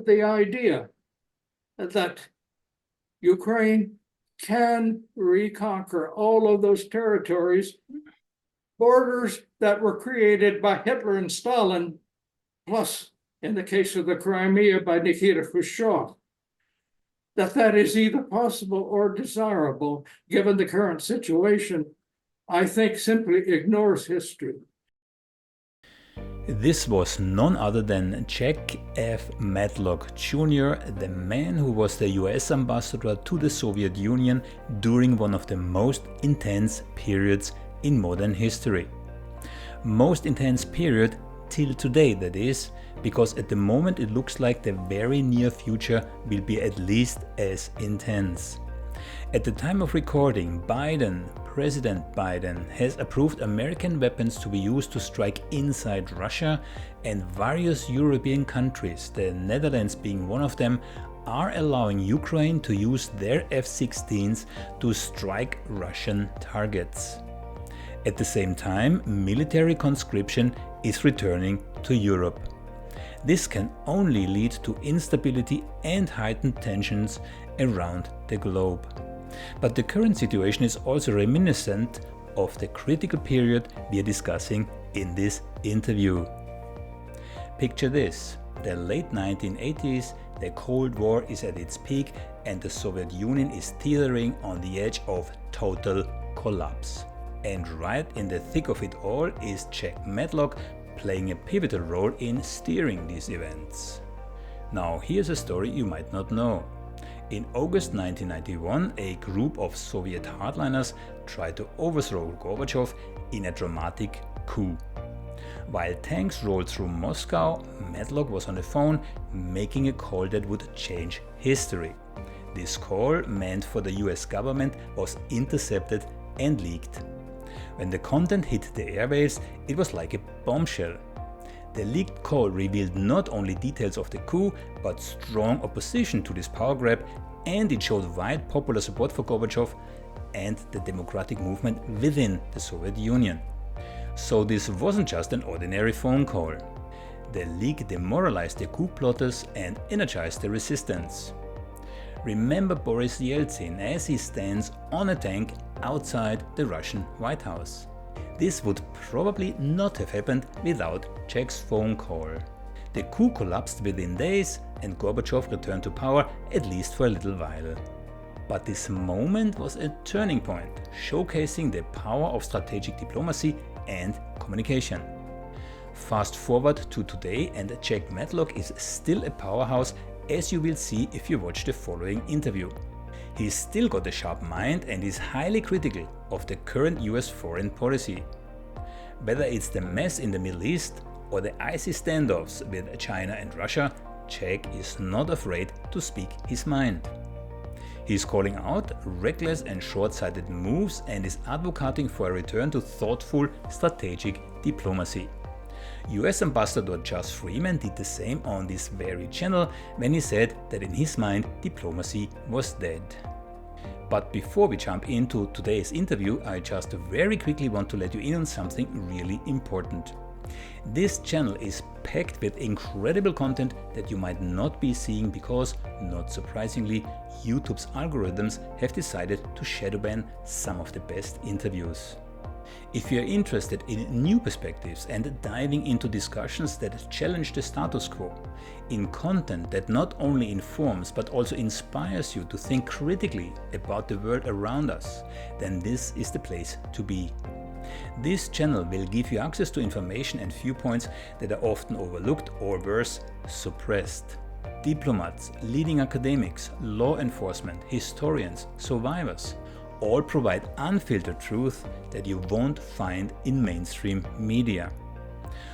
the idea that Ukraine can reconquer all of those territories, borders that were created by Hitler and Stalin, plus, in the case of the Crimea, by Nikita Khrushchev, that is either possible or desirable, given the current situation, I think simply ignores history. This was none other than Jack F. Matlock Jr., the man who was the US ambassador to the Soviet Union during one of the most intense periods in modern history. Most intense period till today, that is, because at the moment it looks like the very near future will be at least as intense. At the time of recording, President Biden has approved American weapons to be used to strike inside Russia, and various European countries, the Netherlands being one of them, are allowing Ukraine to use their F-16s to strike Russian targets. At the same time, military conscription is returning to Europe. This can only lead to instability and heightened tensions around the globe. But the current situation is also reminiscent of the critical period we are discussing in this interview. Picture this: the late 1980s, the Cold War is at its peak and the Soviet Union is teetering on the edge of total collapse. And right in the thick of it all is Jack Matlock, playing a pivotal role in steering these events. Now, here's a story you might not know. In August 1991, a group of Soviet hardliners tried to overthrow Gorbachev in a dramatic coup. While tanks rolled through Moscow, Matlock was on the phone making a call that would change history. This call, meant for the US government, was intercepted and leaked. When the content hit the airwaves, it was like a bombshell. The leaked call revealed not only details of the coup, but strong opposition to this power grab, and it showed wide popular support for Gorbachev and the democratic movement within the Soviet Union. So this wasn't just an ordinary phone call. The leak demoralized the coup plotters and energized the resistance. Remember Boris Yeltsin as he stands on a tank outside the Russian White House. This would probably not have happened without Jack's phone call. The coup collapsed within days and Gorbachev returned to power, at least for a little while. But this moment was a turning point, showcasing the power of strategic diplomacy and communication. Fast forward to today and Jack Matlock is still a powerhouse, as you will see if you watch the following interview. He's still got a sharp mind and is highly critical of the current US foreign policy. Whether it's the mess in the Middle East or the icy standoffs with China and Russia, Jack is not afraid to speak his mind. He's calling out reckless and short-sighted moves and is advocating for a return to thoughtful strategic diplomacy. US Ambassador Josh Freeman did the same on this very channel when he said that in his mind diplomacy was dead. But before we jump into today's interview, I just very quickly want to let you in on something really important. This channel is packed with incredible content that you might not be seeing because, not surprisingly, YouTube's algorithms have decided to shadow ban some of the best interviews. If you're interested in new perspectives and diving into discussions that challenge the status quo, in content that not only informs but also inspires you to think critically about the world around us, then this is the place to be. This channel will give you access to information and viewpoints that are often overlooked or worse, suppressed. Diplomats, leading academics, law enforcement, historians, survivors all provide unfiltered truth that you won't find in mainstream media.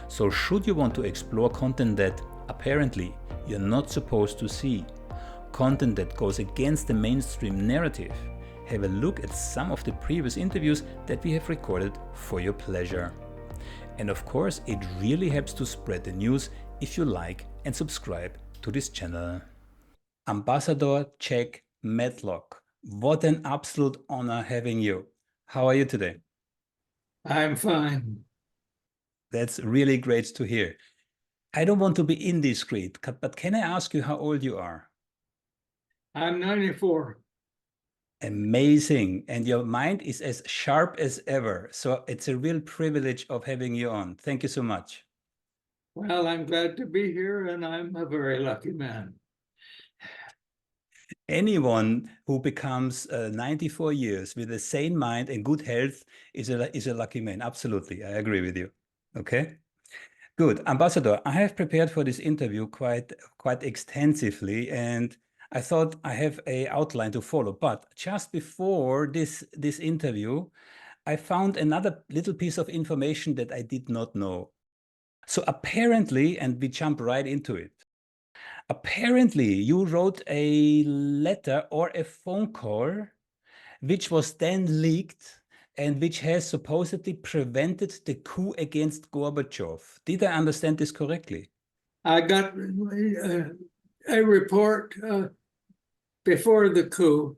So should you want to explore content that apparently you're not supposed to see, content that goes against the mainstream narrative, have a look at some of the previous interviews that we have recorded for your pleasure. And of course, it really helps to spread the news if you like and subscribe to this channel. Ambassador Jack Matlock, what an absolute honor having you. How are you today? I'm fine. That's really great to hear. I don't want to be indiscreet, but can I ask you how old you are? I'm 94. Amazing. And your mind is as sharp as ever. So it's a real privilege of having you on. Thank you so much. Well, I'm glad to be here, and I'm a very lucky man. Anyone who becomes 94 years with a sane mind and good health is a lucky man. Absolutely. I agree with you. Okay. Good. Ambassador, I have prepared for this interview quite extensively, and I thought I have an outline to follow. But just before this interview, I found another little piece of information that I did not know. So apparently, and we jump right into it, apparently you wrote a letter or a phone call which was then leaked and which has supposedly prevented the coup against Gorbachev. Did I understand this correctly? I got a report before the coup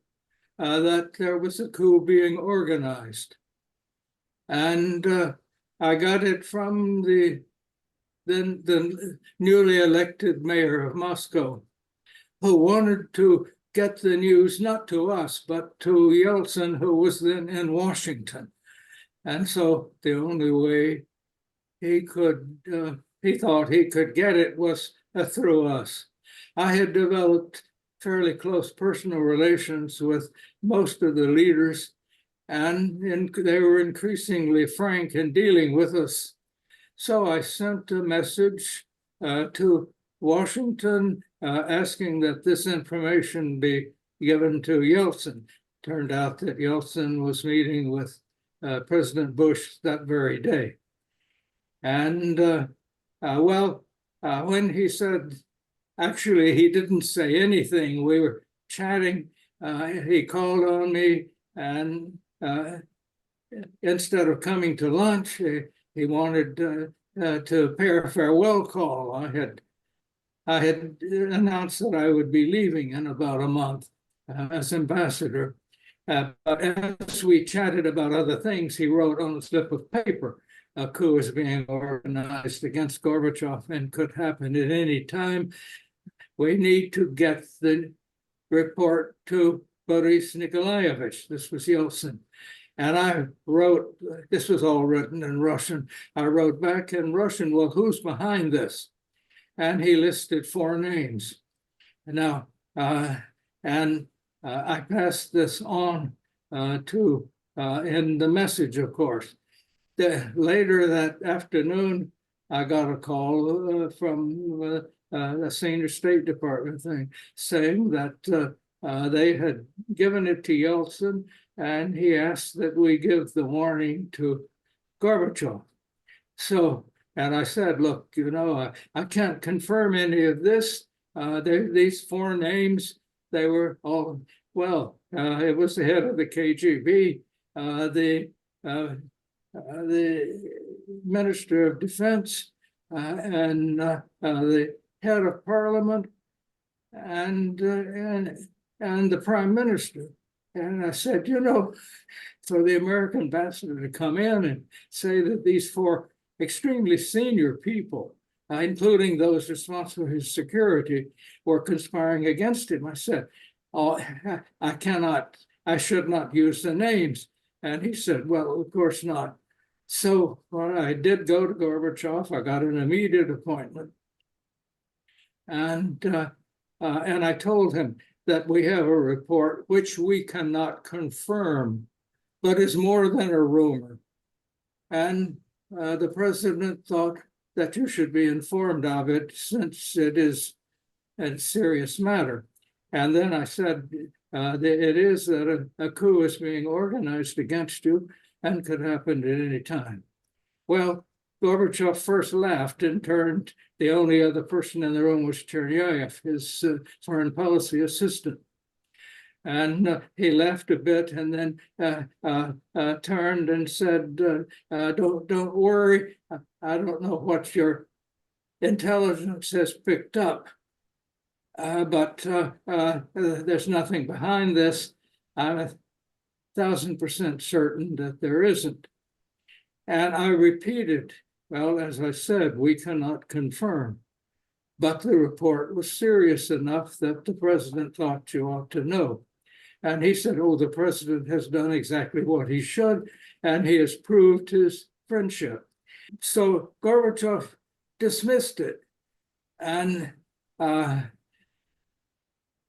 that there was a coup being organized. And I got it from the newly elected mayor of Moscow, who wanted to get the news not to us, but to Yeltsin, who was then in Washington. And so the only way he thought he could get it was through us. I had developed fairly close personal relations with most of the leaders, and they were increasingly frank in dealing with us. So I sent a message to Washington asking that this information be given to Yeltsin. Turned out that Yeltsin was meeting with President Bush that very day. And when he said, actually, he didn't say anything. We were chatting. He called on me, and instead of coming to lunch, he wanted to pay a farewell call. I had announced that I would be leaving in about a month as ambassador. But as we chatted about other things, he wrote on a slip of paper, a coup is being organized against Gorbachev and could happen at any time. We need to get the report to Boris Nikolaevich. This was Yeltsin. And I wrote, this was all written in Russian. I wrote back in Russian, well, who's behind this? And he listed 4 names. Now, I passed this on to in the message, of course. Later that afternoon, I got a call from a senior State Department thing saying that they had given it to Yeltsin, and he asked that we give the warning to Gorbachev. So, and I said, look, you know, I can't confirm any of this. These 4 names, they were all, well, it was the head of the KGB, the Minister of Defense, and the head of Parliament, and the Prime Minister. And I said, you know, for the American ambassador to come in and say that these 4 extremely senior people, including those responsible for his security, were conspiring against him, I said, oh, I should not use the names. And he said, well, of course not. So I did go to Gorbachev. I got an immediate appointment. And I told him that we have a report which we cannot confirm, but is more than a rumor. And the president thought that you should be informed of it since it is a serious matter. And then I said, it is that a coup is being organized against you and could happen at any time. Well, Gorbachev first laughed and turned. The only other person in the room was Cheryayev, his foreign policy assistant. And he laughed a bit and then turned and said, don't worry. I don't know what your intelligence has picked up, but there's nothing behind this. I'm 1,000% certain that there isn't. And I repeated, well, as I said, we cannot confirm. but the report was serious enough that the president thought you ought to know. And he said, oh, the president has done exactly what he should, and he has proved his friendship. So Gorbachev dismissed it. And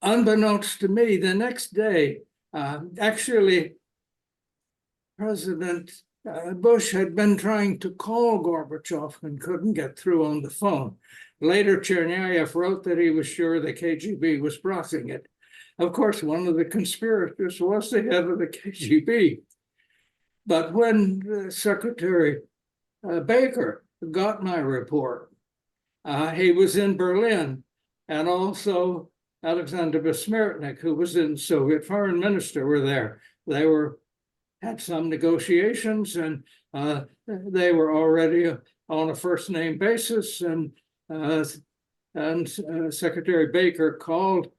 unbeknownst to me, the next day, actually, President Bush had been trying to call Gorbachev and couldn't get through on the phone. Later, Chernayev wrote that he was sure the KGB was blocking it. Of course, one of the conspirators was the head of the KGB. But when Secretary Baker got my report, he was in Berlin, and also Alexander Besmertnik, who was in Soviet foreign minister, were there. They had some negotiations, and they were already on a first name basis. And Secretary Baker called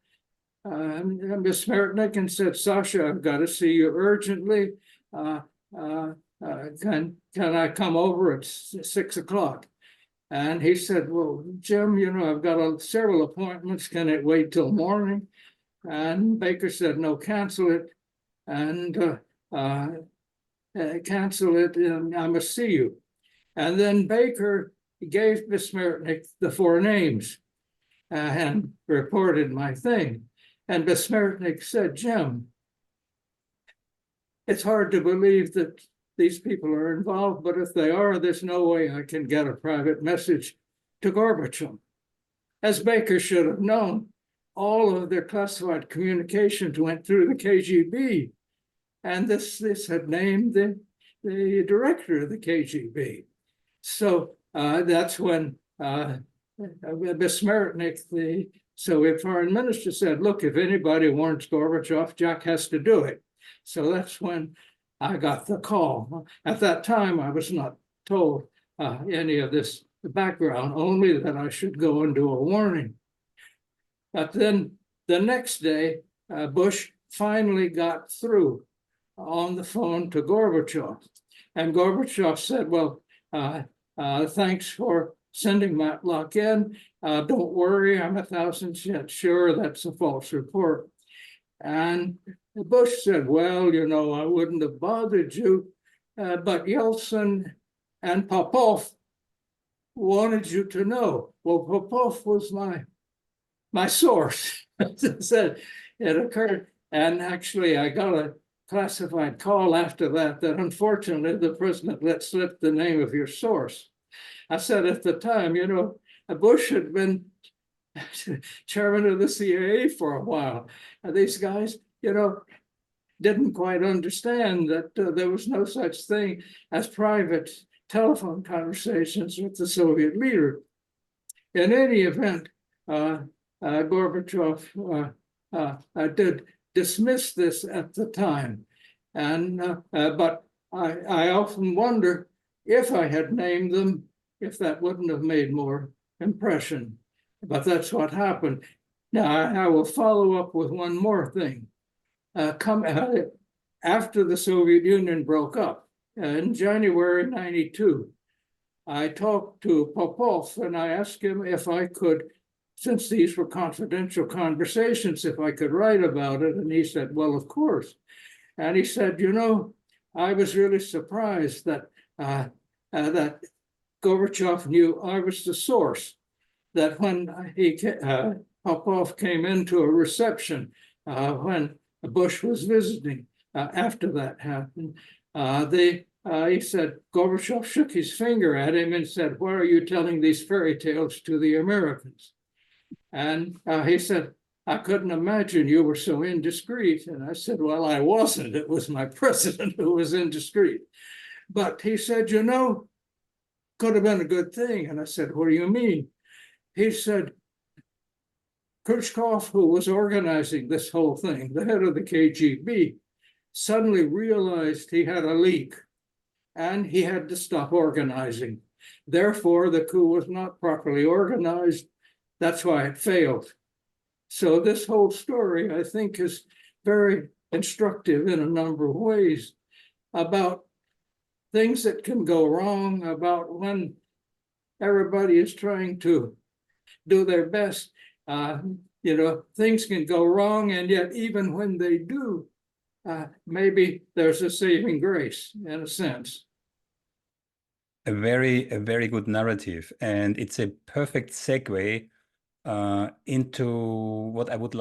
Besmertnik and said, "Sasha, I've got to see you urgently. Can I come over at 6 o'clock?" And he said, "Well, Jim, I've got several appointments. Can it wait till morning?" And Baker said, "No, cancel it. And cancel it, and I must see you." And then Baker gave Besmertnik the 4 names and reported my thing. And Besmertnik said, "Jim, it's hard to believe that these people are involved, but if they are, there's no way I can get a private message to Gorbachev." As Baker should have known, all of their classified communications went through the KGB. And this had named the director of the KGB. So that's when Besmertnik, the Soviet foreign minister, said, "Look, if anybody warns Gorbachev, Jack has to do it." So that's when I got the call. At that time, I was not told any of this background, only that I should go and do a warning. But then the next day, Bush finally got through on the phone to Gorbachev. And Gorbachev said, "Well, thanks for sending Matlock in. Don't worry, I'm 1,000% sure that's a false report." And Bush said, "Well, I wouldn't have bothered you, but Yeltsin and Popov wanted you to know." Well, Popov was my source. Said it occurred. And actually, I got a classified call after that unfortunately the president let slip the name of your source. I said at the time, Bush had been chairman of the CIA for a while. And these guys, didn't quite understand that there was no such thing as private telephone conversations with the Soviet leader. In any event, Gorbachev did dismiss this at the time. And but I often wonder if I had named them, if that wouldn't have made more impression. But that's what happened. Now, I will follow up with one more thing. After the Soviet Union broke up, in January 92, I talked to Popov and I asked him if I could, since these were confidential conversations, if I could write about it. And he said, "Well, of course." And he said, "I was really surprised that that Gorbachev knew I was the source, that when Popov came into a reception when Bush was visiting, after that happened, he said, Gorbachev shook his finger at him and said, 'Why are you telling these fairy tales to the Americans?' And he said, 'I couldn't imagine you were so indiscreet.' And I said, 'Well, I wasn't. It was my president who was indiscreet.' But he said, could have been a good thing." And I said, "What do you mean?" He said, Khrushchev, who was organizing this whole thing, the head of the KGB, suddenly realized he had a leak and he had to stop organizing. Therefore, the coup was not properly organized. That's why it failed. So this whole story, I think, is very instructive in a number of ways about things that can go wrong, about when everybody is trying to do their best. Things can go wrong, and yet even when they do, maybe there's a saving grace in a sense. A very good narrative, and it's a perfect segue into what I would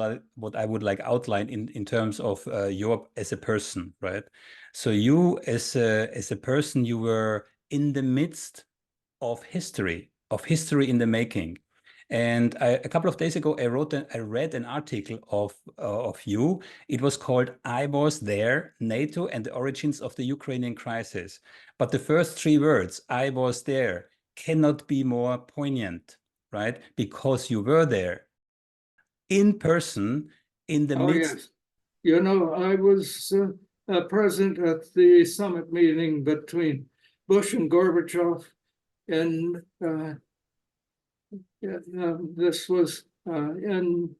like outline in terms of Europe as a person, right? So you as a person, you were in the midst of history in the making. And a couple of days ago, I read an article of you. It was called "I Was There, NATO and the Origins of the Ukrainian Crisis." But the first three words, "I was there," cannot be more poignant, right? Because you were there in person in the midst. Yes. I was present at the summit meeting between Bush and Gorbachev, and this was in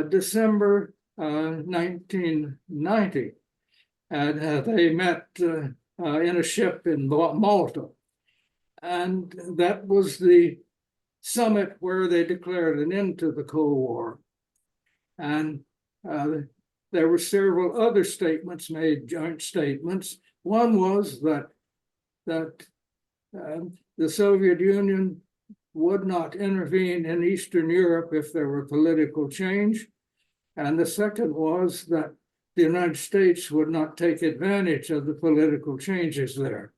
December 1990, and they met in a ship in Malta, and that was the summit where they declared an end to the Cold War. And there were several other statements made, joint statements. One was that the Soviet Union would not intervene in Eastern Europe if there were political change. And the second was that the United States would not take advantage of the political changes there.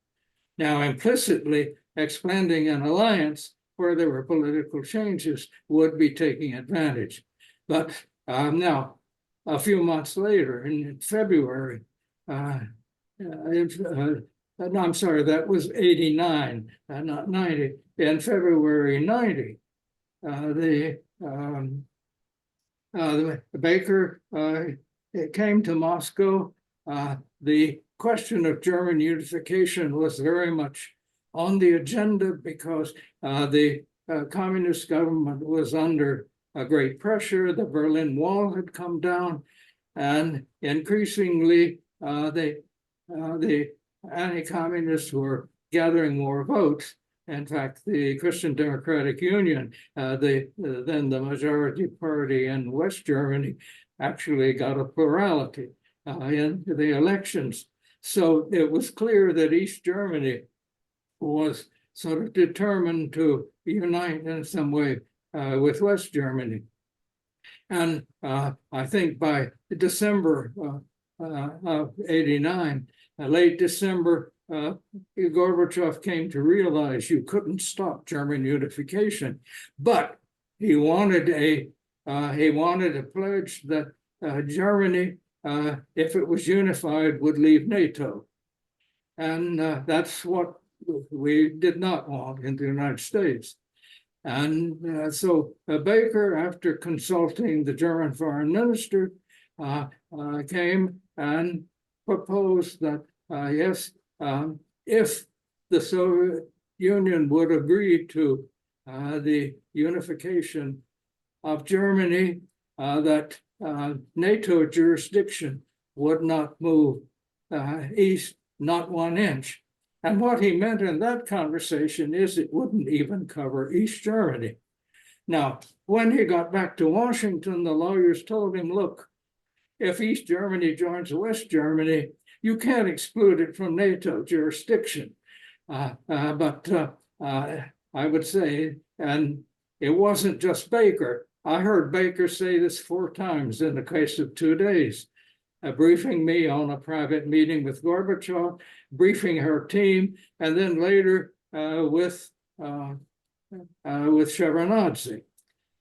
Now, implicitly, expanding an alliance where there were political changes would be taking advantage. But now, a few months later, in February, no, I'm sorry, that was 89, not 90. In February 90, the Baker came to Moscow. The question of German unification was very much on the agenda because the communist government was under a great pressure. The Berlin Wall had come down, and increasingly the anti-communists were gathering more votes. In fact, the Christian Democratic Union, then the majority party in West Germany, actually got a plurality in the elections. So it was clear that East Germany was sort of determined to unite in some way with West Germany. And I think by December of 89, late December, Gorbachev came to realize you couldn't stop German unification, but he wanted a pledge that Germany, if it was unified, would leave NATO, and that's what we did not want in the United States. And so Baker, after consulting the German foreign minister, came and proposed that yes, if the Soviet Union would agree to the unification of Germany, that NATO jurisdiction would not move east, not 1 inch. And what he meant in that conversation is it wouldn't even cover East Germany. Now, when he got back to Washington, the lawyers told him, look, if East Germany joins West Germany, you can't exclude it from NATO jurisdiction. But I would say, and it wasn't just Baker. I heard Baker say this 4 times in the case of 2 days, briefing me on a private meeting with Gorbachev, briefing her team, and then later with Shevardnadze.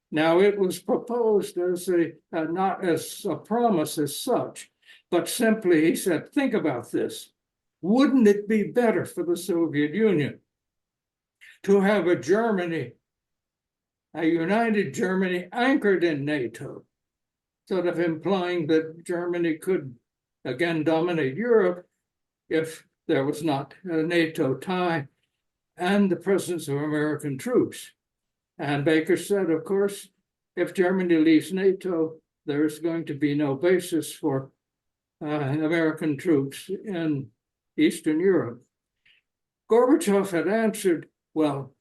Now, it was proposed as not as a promise as such, but simply he said, think about this. Wouldn't it be better for the Soviet Union to have a Germany, a united Germany anchored in NATO, sort of implying that Germany could again dominate Europe if there was not a NATO tie and the presence of American troops? And Baker said, of course, if Germany leaves NATO, there's going to be no basis for American troops in Eastern Europe. Gorbachev had answered, well,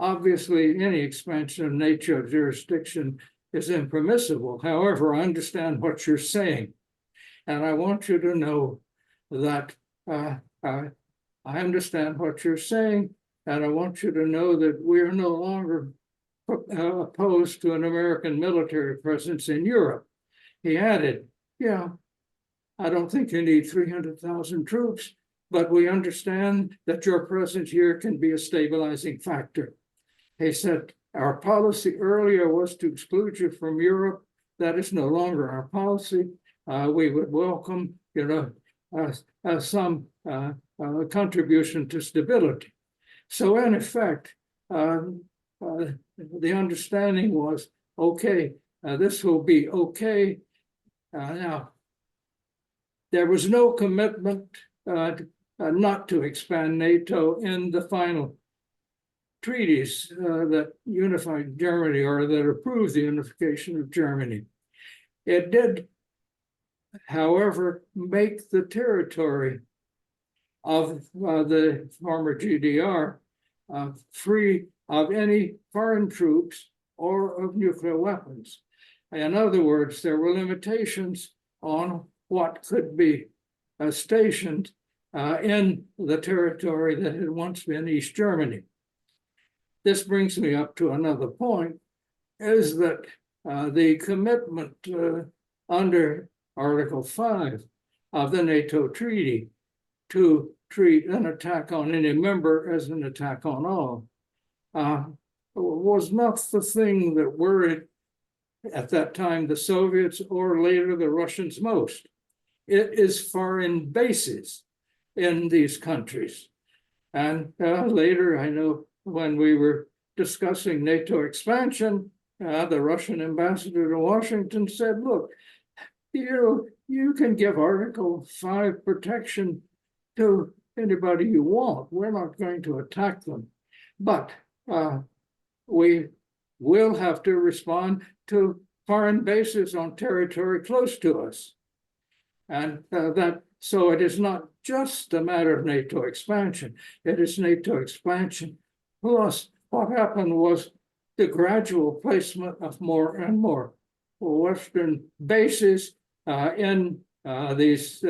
obviously any expansion of NATO jurisdiction is impermissible. However, I understand what you're saying. And I want you to know that I understand what you're saying, and I want you to know that we are no longer opposed to an American military presence in Europe. He added, yeah, I don't think you need 300,000 troops, but we understand that your presence here can be a stabilizing factor. He said, our policy earlier was to exclude you from Europe. That is no longer our policy. We would welcome, some contribution to stability. So in effect, the understanding was, okay, this will be okay. Now, there was no commitment not to expand NATO in the final treaties that unified Germany or that approved the unification of Germany. It did, however, make the territory of the former GDR free of any foreign troops or of nuclear weapons. In other words, there were limitations on what could be stationed in the territory that had once been East Germany. This brings me up to another point, is that the commitment under Article 5 of the NATO treaty to treat an attack on any member as an attack on all was not the thing that worried at that time the Soviets or later the Russians most. It is foreign bases in these countries. And later, I know when we were discussing NATO expansion, the Russian ambassador to Washington said, look, you can give Article 5 protection to anybody you want. We're not going to attack them. But we will have to respond to foreign bases on territory close to us. And so it is not just a matter of NATO expansion. It is NATO expansion. Plus, what happened was the gradual placement of more and more Western bases in these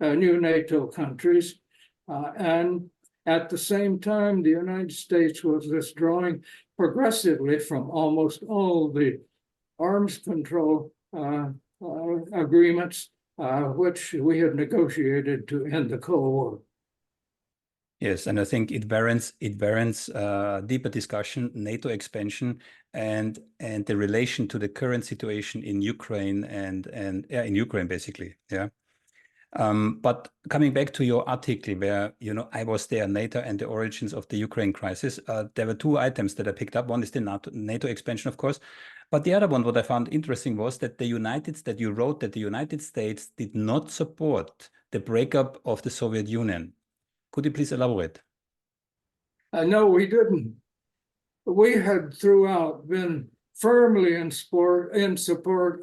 new NATO countries. And at the same time, the United States was withdrawing progressively from almost all the arms control agreements which we had negotiated to end the Cold War. Yes, and I think it warrants deeper discussion, NATO expansion, and the relation to the current situation in Ukraine and in Ukraine basically. Yeah. But coming back to your article where, I was there, NATO and the origins of the Ukraine crisis, there were two items that I picked up. One is the NATO expansion, of course. But the other one, what I found interesting was that you wrote that the United States did not support the breakup of the Soviet Union. Could you please elaborate? No, we didn't. We had throughout been firmly in support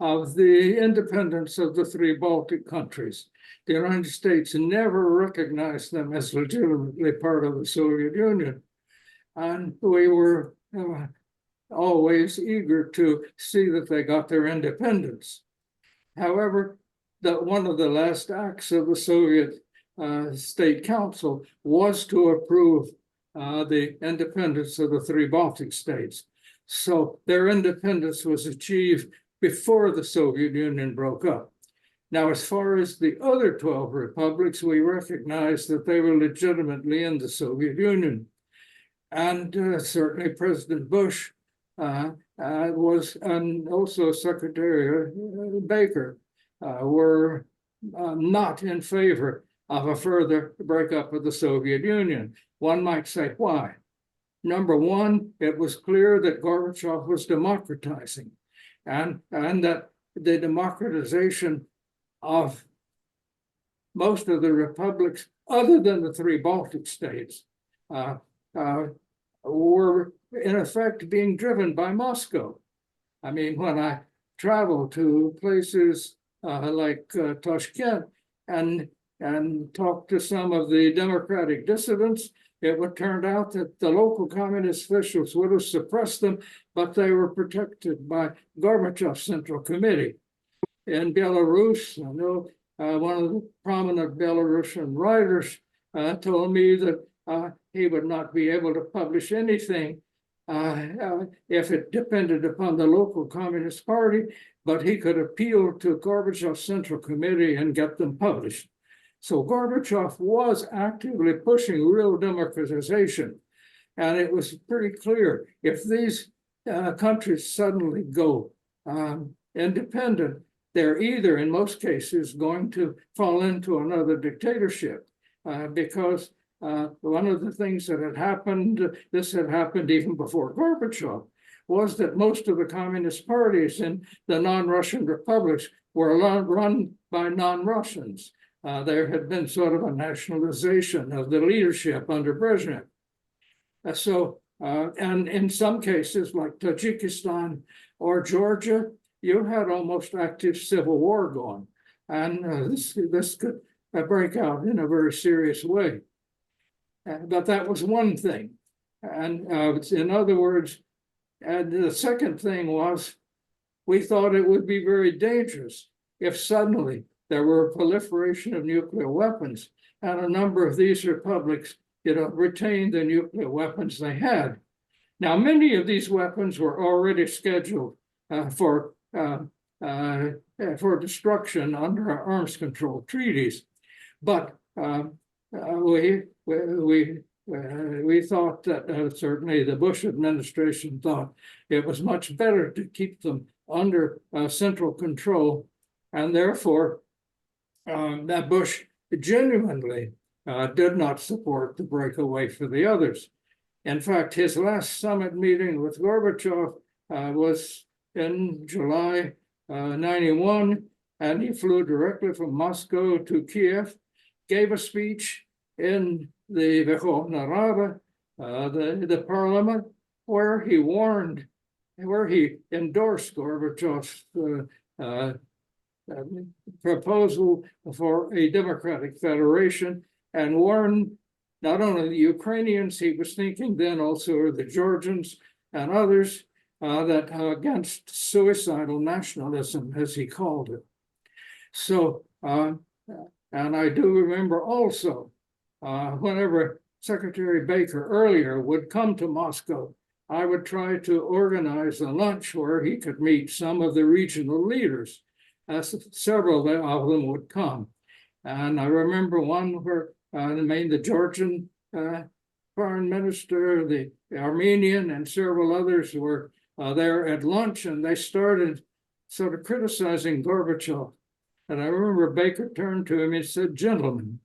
of the independence of the three Baltic countries. The United States never recognized them as legitimately part of the Soviet Union. And we were always eager to see that they got their independence. However, one of the last acts of the Soviet State Council was to approve the independence of the three Baltic states. So their independence was achieved before the Soviet Union broke up. Now, as far as the other 12 republics, we recognize that they were legitimately in the Soviet Union. And certainly President Bush was, and also Secretary Baker were not in favor of a further breakup of the Soviet Union. One might say, why? Number one, it was clear that Gorbachev was democratizing, and that the democratization of most of the republics, other than the three Baltic states, were in effect being driven by Moscow. I mean, when I travel to places like Tashkent and talk to some of the democratic dissidents, it would turn out that the local communist officials would have suppressed them, but they were protected by Gorbachev's Central Committee. In Belarus, I know one of the prominent Belarusian writers told me that he would not be able to publish anything if it depended upon the local Communist Party, but he could appeal to Gorbachev's Central Committee and get them published. So Gorbachev was actively pushing real democratization. And it was pretty clear, if these countries suddenly go independent, they're either, in most cases, going to fall into another dictatorship because one of the things that had happened, this had happened even before Gorbachev, was that most of the communist parties in the non-Russian republics were run by non-Russians. There had been sort of a nationalization of the leadership under Brezhnev. And in some cases, like Tajikistan or Georgia, you had almost active civil war going. And this could break out in a very serious way. But that was one thing. And in other words, and the second thing was, we thought it would be very dangerous if suddenly there were a proliferation of nuclear weapons, and a number of these republics, retained the nuclear weapons they had. Now, many of these weapons were already scheduled for destruction under our arms control treaties, but we thought that certainly the Bush administration thought it was much better to keep them under central control, and therefore that Bush genuinely did not support the breakaway for the others. In fact, his last summit meeting with Gorbachev was in July 91, and he flew directly from Moscow to Kiev, gave a speech in the Verkhovna Rada, the parliament, where he endorsed Gorbachev's proposal for a democratic federation, and warned not only the Ukrainians, he was thinking then also the Georgians and others, that against suicidal nationalism, as he called it. So, and I do remember also, whenever Secretary Baker earlier would come to Moscow, I would try to organize a lunch where he could meet some of the regional leaders. Several of them would come. And I remember one where the Georgian foreign minister, the Armenian, and several others were there at lunch, and they started sort of criticizing Gorbachev. And I remember Baker turned to him and said, "Gentlemen,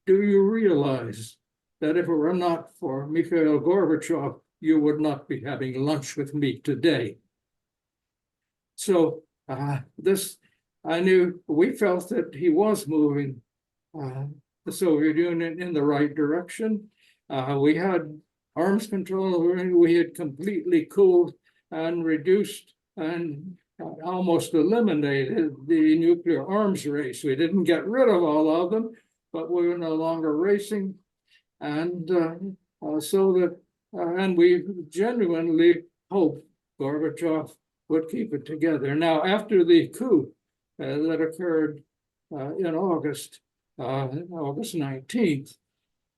do you realize that if it were not for Mikhail Gorbachev, you would not be having lunch with me today?" So I knew, we felt that he was moving the Soviet Union in the right direction. We had arms control, we had completely cooled and reduced and almost eliminated the nuclear arms race. We didn't get rid of all of them, but we were no longer racing. And and we genuinely hoped Gorbachev would keep it together. Now, after the coup that occurred in August 19th,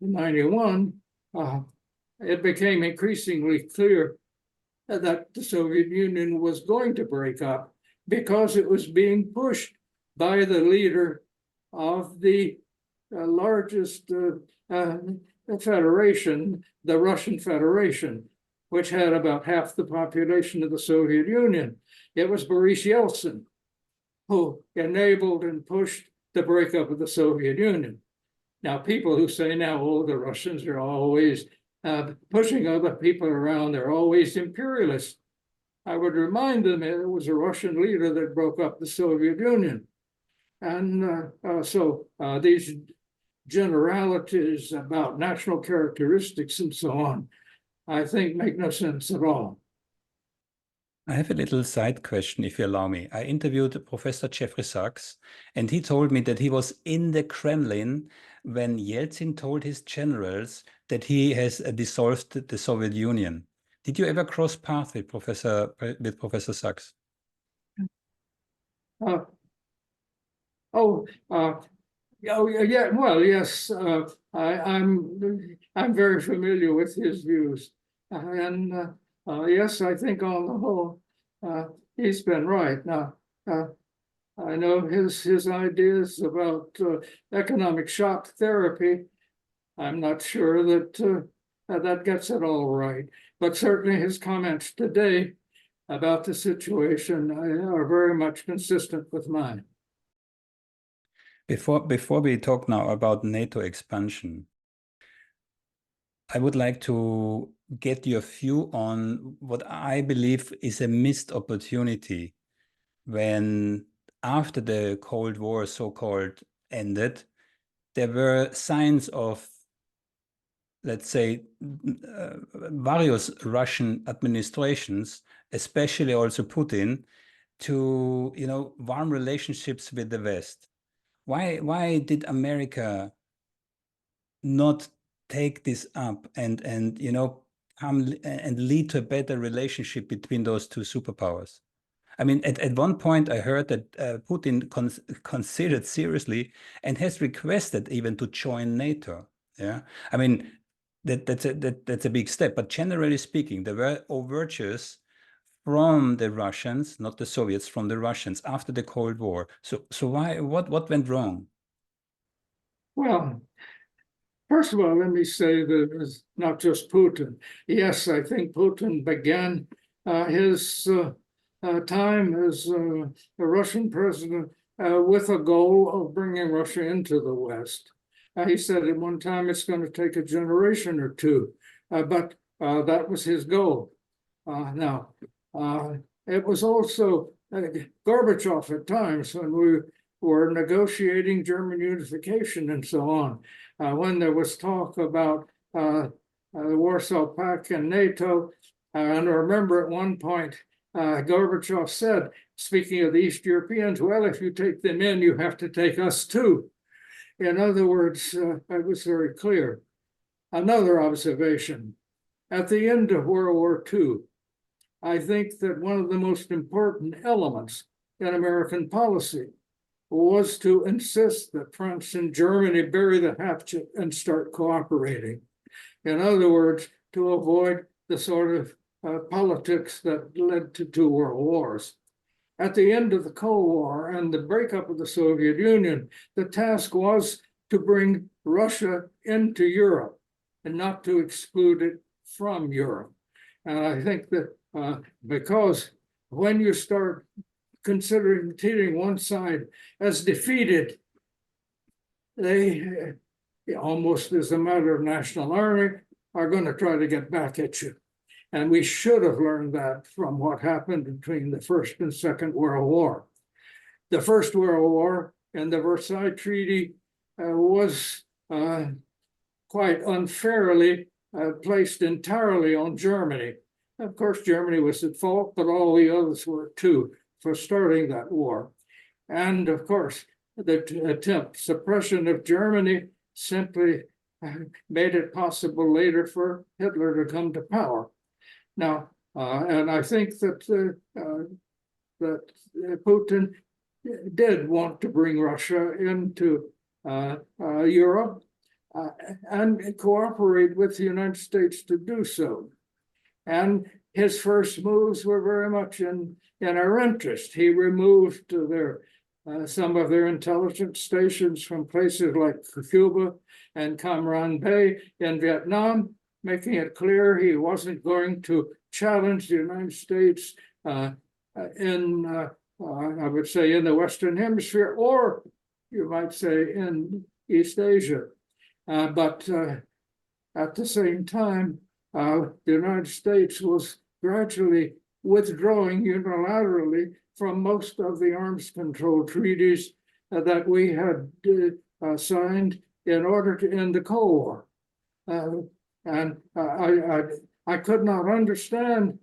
91, it became increasingly clear that the Soviet Union was going to break up because it was being pushed by the leader of the largest federation, the Russian Federation, which had about half the population of the Soviet Union. It was Boris Yeltsin who enabled and pushed the breakup of the Soviet Union. Now, people who say now, oh, the Russians are always pushing other people around, they're always imperialists. I would remind them it was a Russian leader that broke up the Soviet Union. And so these generalities about national characteristics and so on, I think make no sense at all. I have a little side question, if you allow me. I interviewed Professor Jeffrey Sachs, and he told me that he was in the Kremlin when Yeltsin told his generals that he has dissolved the Soviet Union. Did you ever cross paths with Professor Sachs? Uh, oh, yeah. Well, yes. I'm very familiar with his views, and yes, I think on the whole, he's been right. Now, I know his ideas about economic shock therapy. I'm not sure that that gets it all right, but certainly his comments today about the situation are very much consistent with mine. Before we talk now about NATO expansion, I would like to get your view on what I believe is a missed opportunity when, after the Cold War so-called ended, there were signs of, let's say, various Russian administrations, especially also Putin, to, warm relationships with the West. Why did America not take this up and come and lead to a better relationship between those two superpowers? I mean, at one point I heard that Putin considered seriously and has requested even to join NATO. Yeah, I mean that's a big step. But generally speaking, there were overtures from the Russians, not the Soviets, from the Russians after the Cold War. So what went wrong? Well, first of all, let me say that it's not just Putin. Yes, I think Putin began his time as a Russian president with a goal of bringing Russia into the West. He said at one time it's going to take a generation or two, but that was his goal. Now, it was also Gorbachev at times when we were negotiating German unification and so on. When there was talk about the Warsaw Pact and NATO, and I remember at one point, Gorbachev said, speaking of the East Europeans, well, if you take them in, you have to take us too. In other words, it was very clear. Another observation, at the end of World War II, I think that one of the most important elements in American policy was to insist that France and Germany bury the hatchet and start cooperating. In other words, to avoid the sort of politics that led to 2 world wars. At the end of the Cold War and the breakup of the Soviet Union, the task was to bring Russia into Europe and not to exclude it from Europe. And I think that because when you start considering treating one side as defeated, they, almost as a matter of national army, are going to try to get back at you. And we should have learned that from what happened between the First and Second World War. The First World War and the Versailles Treaty was quite unfairly placed entirely on Germany. Of course, Germany was at fault, but all the others were too, for starting that war. And of course, the suppression of Germany simply made it possible later for Hitler to come to power. Now, and I think that that Putin did want to bring Russia into Europe and cooperate with the United States to do so. And his first moves were very much in our interest. He removed some of their intelligence stations from places like Cuba and Cam Ranh Bay in Vietnam, making it clear he wasn't going to challenge the United States I would say, in the Western Hemisphere, or you might say in East Asia. But at the same time, the United States was gradually withdrawing unilaterally from most of the arms control treaties that we had signed in order to end the Cold War. And I could not understand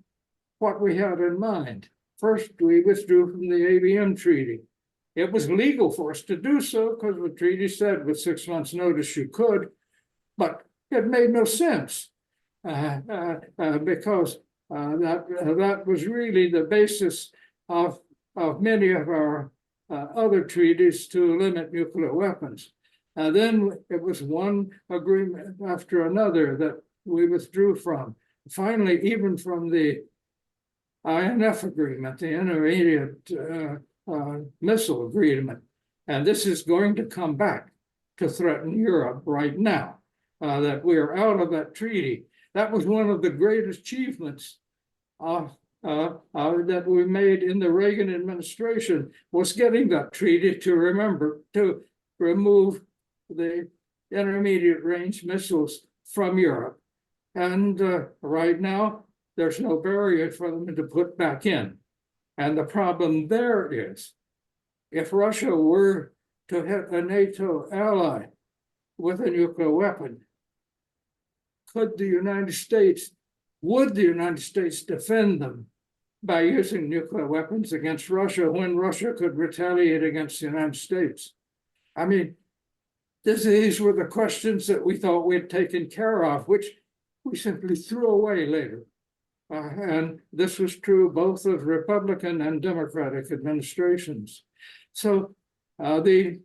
what we had in mind. First, we withdrew from the ABM treaty. It was legal for us to do so because the treaty said with 6 months' notice you could, but it made no sense because that was really the basis of many of our other treaties to limit nuclear weapons. Then it was one agreement after another that we withdrew from. Finally, even from the INF agreement, the intermediate missile agreement. And this is going to come back to threaten Europe right now, that we are out of that treaty. That was one of the great achievements that we made in the Reagan administration, was getting that treaty to remove the intermediate range missiles from Europe. And right now, there's no barrier for them to put back in. And the problem there is, if Russia were to hit a NATO ally with a nuclear weapon, would the United States defend them by using nuclear weapons against Russia when Russia could retaliate against the United States? I mean, these were the questions that we thought we'd taken care of, which we simply threw away later. And this was true both of Republican and Democratic administrations. So the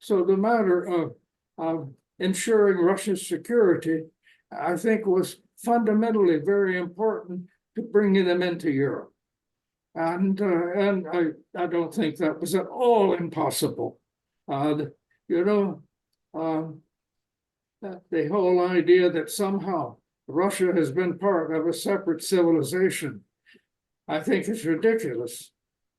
matter of ensuring Russia's security, I think, was fundamentally very important to bringing them into Europe. And I don't think that was at all impossible. The whole idea that somehow Russia has been part of a separate civilization, I think is ridiculous.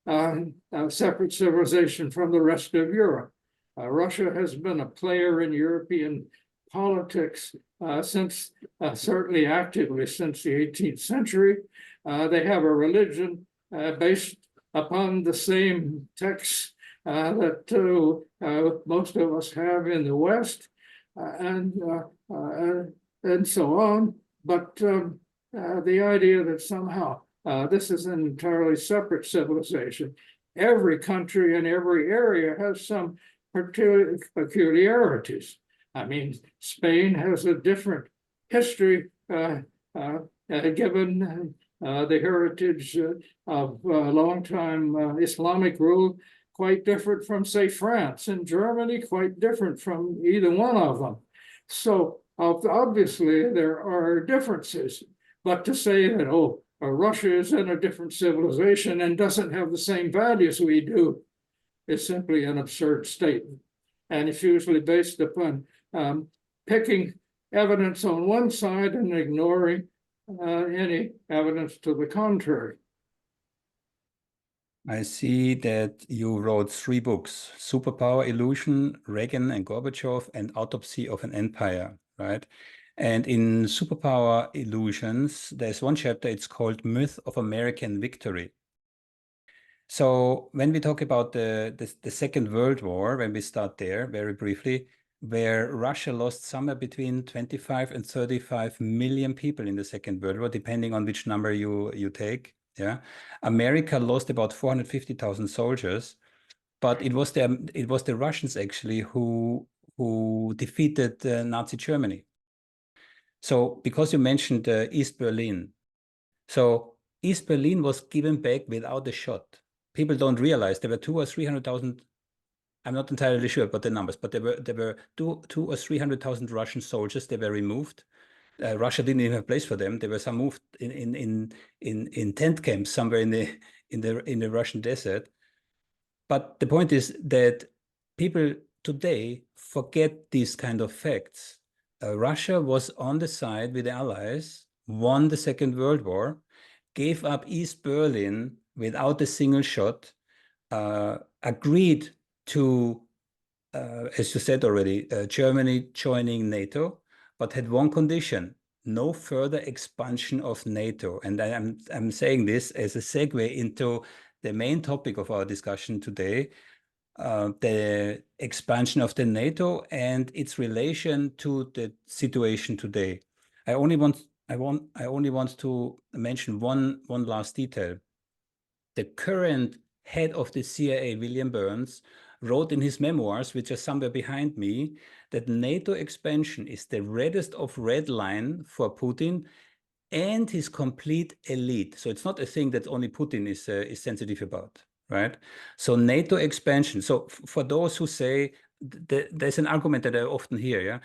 A separate civilization from the rest of Europe. Russia has been a player in European politics since, certainly actively since the 18th century. They have a religion based upon the same texts that most of us have in the West, and so on. But the idea that somehow this is an entirely separate civilization. Every country in every area has some peculiarities. I mean, Spain has a different history given the heritage of long-time Islamic rule, quite different from, say, France, and Germany, quite different from either one of them. So obviously there are differences, but to say that, oh, Russia is in a different civilization and doesn't have the same values we do is simply an absurd statement. And it's usually based upon picking evidence on one side and ignoring any evidence to the contrary. I see that you wrote 3 books: Superpower Illusion, Reagan and Gorbachev, and Autopsy of an Empire, right? And in Superpower Illusions, there's one chapter, it's called Myth of American Victory. So when we talk about the Second World War, when we start there very briefly, where Russia lost somewhere between 25 and 35 million people in the Second World War, depending on which number you take. Yeah, America lost about 450,000 soldiers, but it was the Russians actually who defeated Nazi Germany. So because you mentioned East Berlin, so East Berlin was given back without a shot. People don't realize there were 200,000 or 300,000. I'm not entirely sure about the numbers, but there were 200,000 or 300,000 Russian soldiers. They were removed. Russia didn't even have a place for them. They were some moved in tent camps somewhere in the Russian desert. But the point is that people today forget these kind of facts. Russia was on the side with the Allies, won the Second World War, gave up East Berlin without a single shot, agreed to, as you said already, Germany joining NATO, but had one condition: no further expansion of NATO. And I'm saying this as a segue into the main topic of our discussion today, the expansion of the NATO and its relation to the situation today. I only want I only want to mention one last detail. The current head of the CIA, William Burns, wrote in his memoirs, which are somewhere behind me, that NATO expansion is the reddest of red line for Putin and his complete elite. So it's not a thing that only Putin is sensitive about, right? So NATO expansion. So for those who say, there's an argument that I often hear, yeah?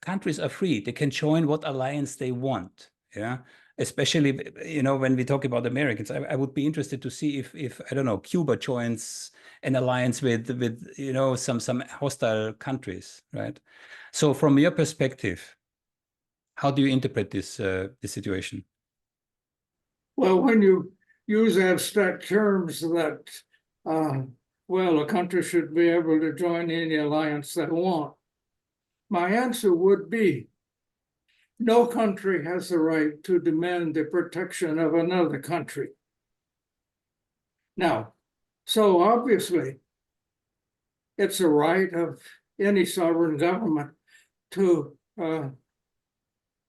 Countries are free. They can join what alliance they want, yeah? Especially, you know, when we talk about Americans, I would be interested to see if I don't know, Cuba joins an alliance with you know, some hostile countries, right? So from your perspective, how do you interpret this situation? Well, when you use abstract terms that, well, a country should be able to join any alliance they want, my answer would be, no country has the right to demand the protection of another country. Now, so obviously, it's a right of any sovereign government to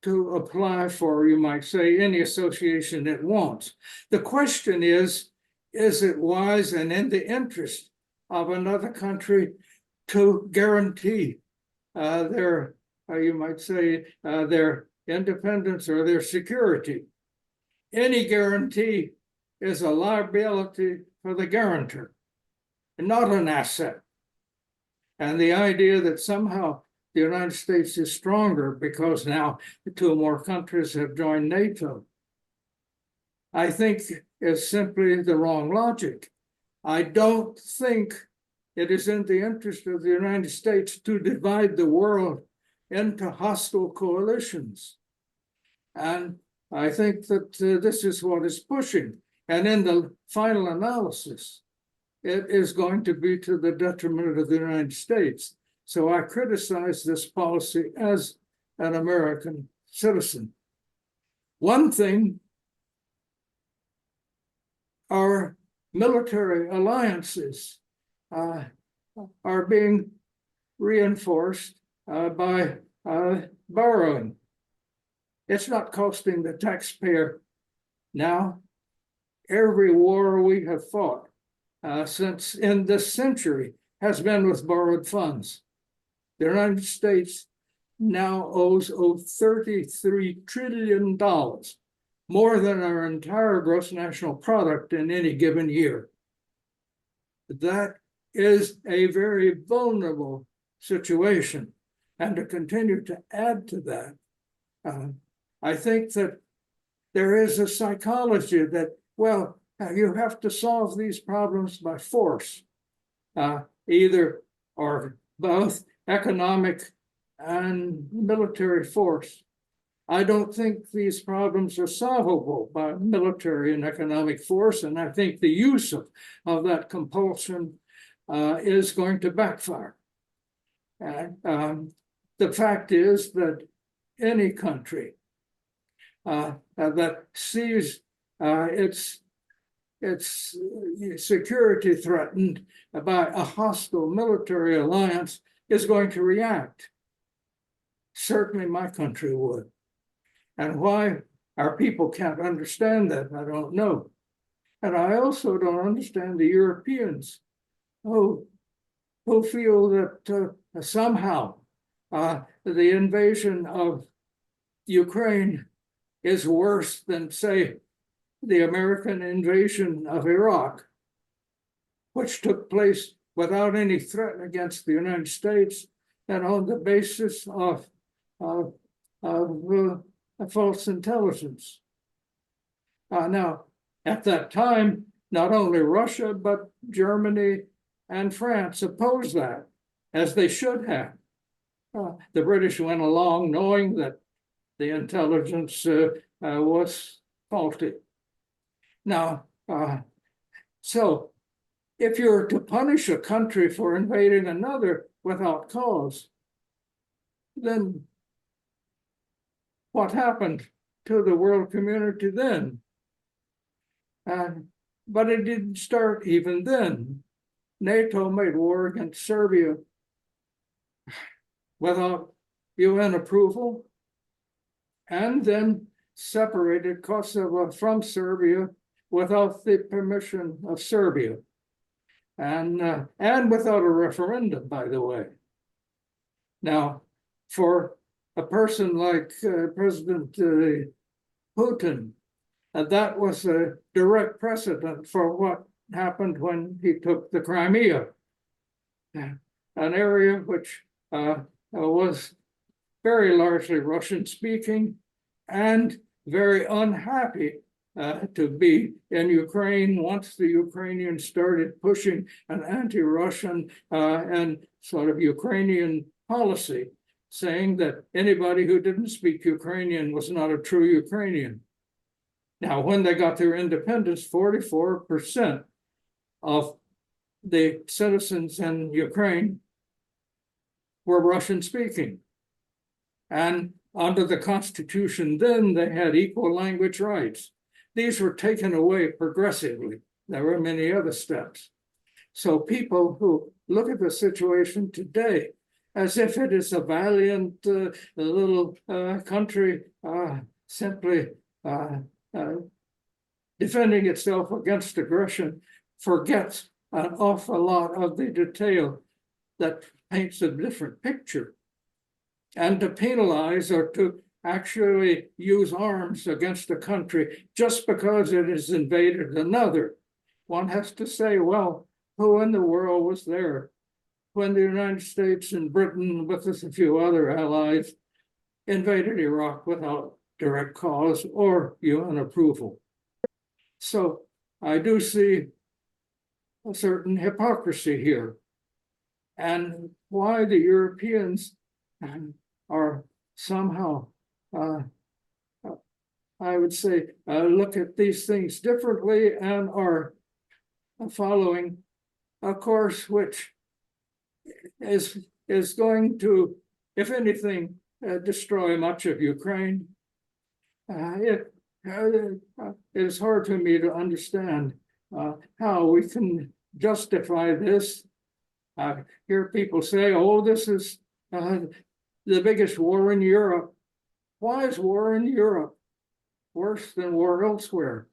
apply for, you might say, any association it wants. The question is it wise and in the interest of another country to guarantee their, you might say, their independence or their security? Any guarantee is a liability for the guarantor, and not an asset. And the idea that somehow the United States is stronger because now 2 more countries have joined NATO, I think is simply the wrong logic. I don't think it is in the interest of the United States to divide the world into hostile coalitions. And I think that this is what is pushing. And in the final analysis, it is going to be to the detriment of the United States. So I criticize this policy as an American citizen. One thing, our military alliances are being reinforced by borrowing. It's not costing the taxpayer now. Every war we have fought since in this century has been with borrowed funds. The United States now owes $33 trillion, more than our entire gross national product in any given year. That is a very vulnerable situation. And to continue to add to that, I think that there is a psychology that, well, you have to solve these problems by force, either or both economic and military force. I don't think these problems are solvable by military and economic force, and I think the use of that compulsion is going to backfire. And the fact is that any country that sees its security threatened by a hostile military alliance is going to react. Certainly my country would. And why our people can't understand that, I don't know. And I also don't understand the Europeans who feel that somehow the invasion of Ukraine is worse than, say, the American invasion of Iraq, which took place without any threat against the United States and on the basis of false intelligence. Now, at that time, not only Russia, but Germany and France opposed that, as they should have. The British went along knowing that the intelligence was faulty. Now, so if you're to punish a country for invading another without cause, then what happened to the world community then? But it didn't start even then. NATO made war against Serbia without UN approval. And then separated Kosovo from Serbia without the permission of Serbia, and without a referendum, by the way. Now, for a person like President Putin, that was a direct precedent for what happened when he took the Crimea, an area which was very largely Russian-speaking and very unhappy to be in Ukraine once the Ukrainians started pushing an anti-Russian and sort of Ukrainian policy, saying that anybody who didn't speak Ukrainian was not a true Ukrainian. Now, when they got their independence, 44% of the citizens in Ukraine were Russian-speaking. And under the Constitution then, they had equal language rights. These were taken away progressively. There were many other steps. So people who look at the situation today as if it is a valiant little country simply defending itself against aggression forgets an awful lot of the detail that paints a different picture. And to penalize or to actually use arms against a country just because it has invaded another, one has to say, well, who in the world was there when the United States and Britain, with a few other allies, invaded Iraq without direct cause or UN approval? So I do see a certain hypocrisy here, and why the Europeans are somehow, I would say, look at these things differently and are following a course which is going to, if anything, destroy much of Ukraine. It is hard for me to understand how we can justify this. I hear people say, oh, this is the biggest war in Europe. Why is war in Europe worse than war elsewhere?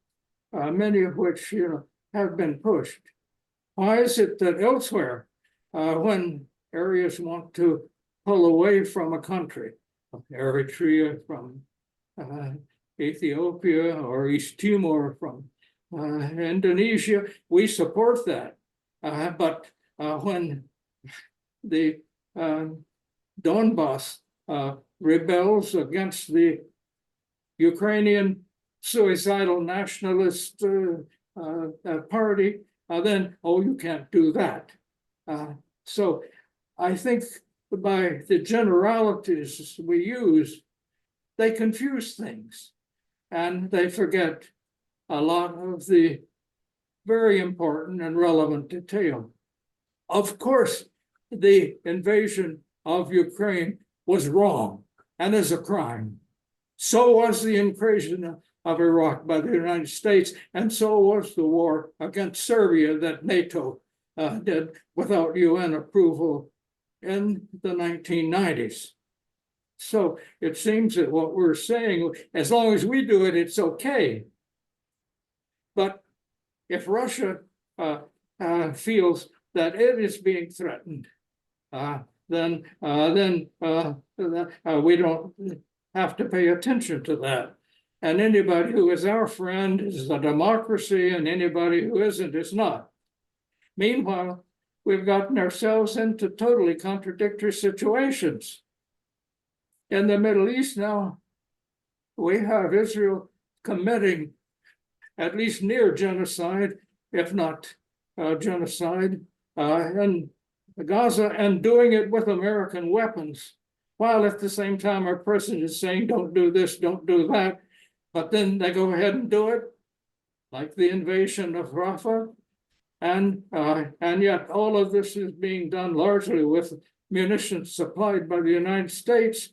Many of which have been pushed. Why is it that elsewhere, when areas want to pull away from a country, Eritrea from Ethiopia or East Timor from Indonesia, we support that. But when the Donbass rebels against the Ukrainian suicidal nationalist party, then, oh, you can't do that. So I think by the generalities we use, they confuse things and they forget a lot of the very important and relevant detail. Of course, the invasion of Ukraine was wrong and is a crime. So was the invasion of Iraq by the United States, and so was the war against Serbia that NATO did without UN approval in the 1990s. So it seems that what we're saying, as long as we do it, it's okay. But if Russia feels that it is being threatened, then we don't have to pay attention to that. And anybody who is our friend is a democracy, and anybody who isn't is not. Meanwhile, we've gotten ourselves into totally contradictory situations. In the Middle East now, we have Israel committing at least near genocide, if not genocide, in Gaza, and doing it with American weapons, while at the same time our president is saying, don't do this, don't do that. But then they go ahead and do it, like the invasion of Rafah. And yet all of this is being done largely with munitions supplied by the United States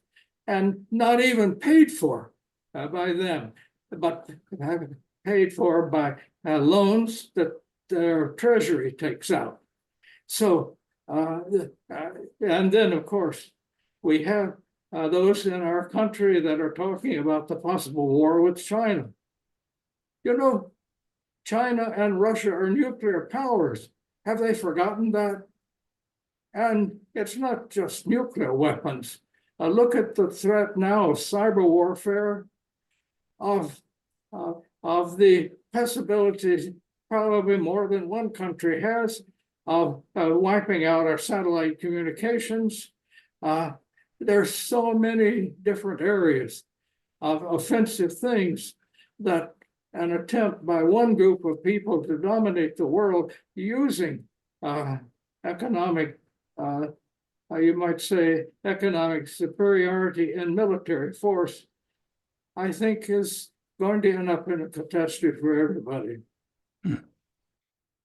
and not even paid for by them, but paid for by loans that their treasury takes out. So, and then of course, we have those in our country that are talking about the possible war with China. You know, China and Russia are nuclear powers. Have they forgotten that? And it's not just nuclear weapons. Look at the threat now of cyber warfare, of the possibility probably more than one country has of wiping out our satellite communications. There's so many different areas of offensive things that an attempt by one group of people to dominate the world using economic, you might say, economic superiority and military force, I think is going to end up in a catastrophe for everybody.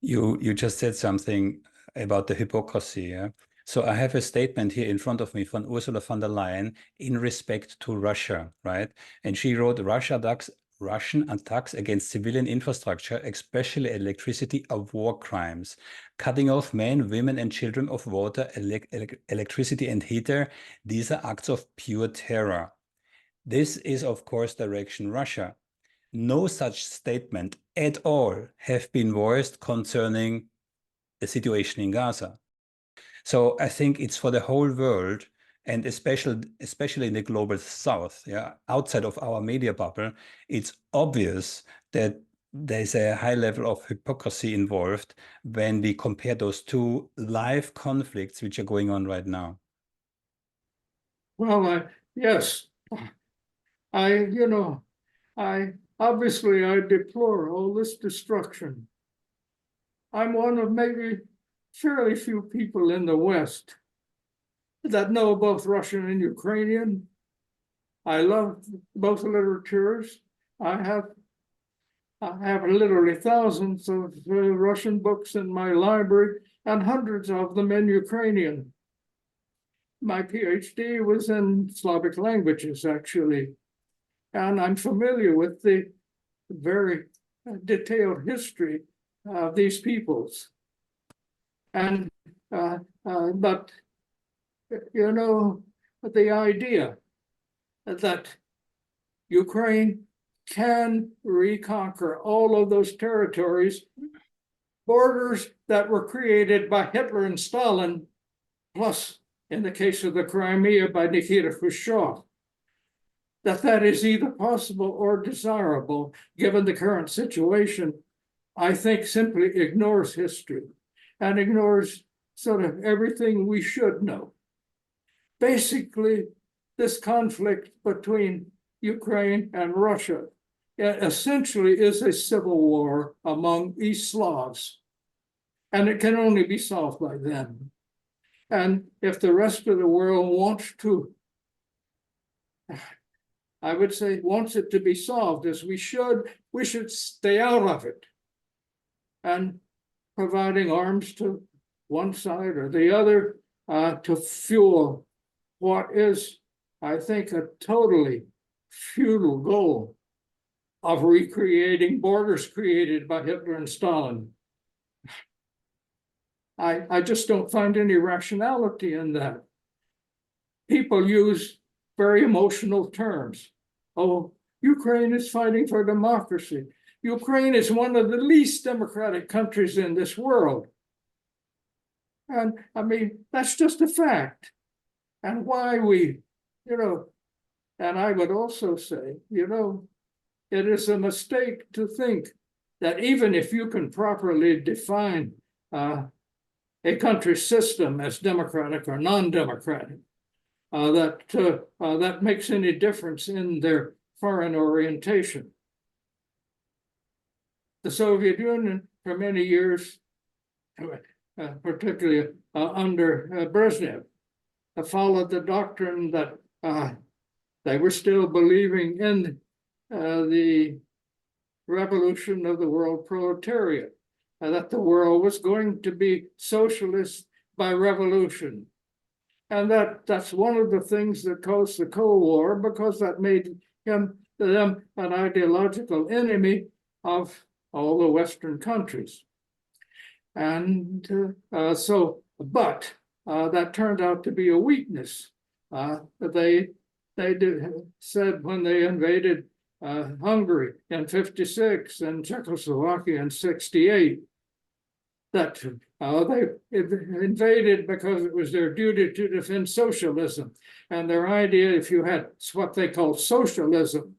You just said something about the hypocrisy. Yeah? So I have a statement here in front of me from Ursula von der Leyen in respect to Russia, right? And she wrote, Russian attacks against civilian infrastructure, especially electricity, are war crimes. Cutting off men, women, and children of water, electricity, and heater, these are acts of pure terror. This is, of course, direction Russia. No such statement at all have been voiced concerning the situation in Gaza. So I think it's for the whole world, and especially in the global south, yeah, outside of our media bubble, it's obvious that there's a high level of hypocrisy involved when we compare those two live conflicts which are going on right now. Well, yes, I obviously deplore all this destruction. I'm one of maybe fairly few people in the West that know both Russian and Ukrainian. I love both literatures. I have literally thousands of Russian books in my library and hundreds of them in Ukrainian. My PhD was in Slavic languages, actually, and I'm familiar with the very detailed history of these peoples. And but you know, the idea that Ukraine can reconquer all of those territories, borders that were created by Hitler and Stalin, plus, in the case of the Crimea, by Nikita Khrushchev, that is either possible or desirable, given the current situation, I think simply ignores history and ignores sort of everything we should know. Basically, this conflict between Ukraine and Russia essentially is a civil war among East Slavs, and it can only be solved by them. And if the rest of the world wants to, I would say, wants it to be solved as we should stay out of it. And providing arms to one side or the other to fuel what is, I think, a totally futile goal of recreating borders created by Hitler and Stalin. I just don't find any rationality in that. People use very emotional terms. Oh, Ukraine is fighting for democracy. Ukraine is one of the least democratic countries in this world. And I mean, that's just a fact. And why we, and I would also say, it is a mistake to think that even if you can properly define a country's system as democratic or non-democratic, that makes any difference in their foreign orientation. The Soviet Union, for many years, particularly under Brezhnev, followed the doctrine that they were still believing in the revolution of the world proletariat, that the world was going to be socialist by revolution. And that's one of the things that caused the Cold War, because that made them an ideological enemy of all the Western countries. And that turned out to be a weakness said when they invaded Hungary in 56 and Czechoslovakia in 68 that they invaded because it was their duty to defend socialism. And their idea, if you had what they called socialism,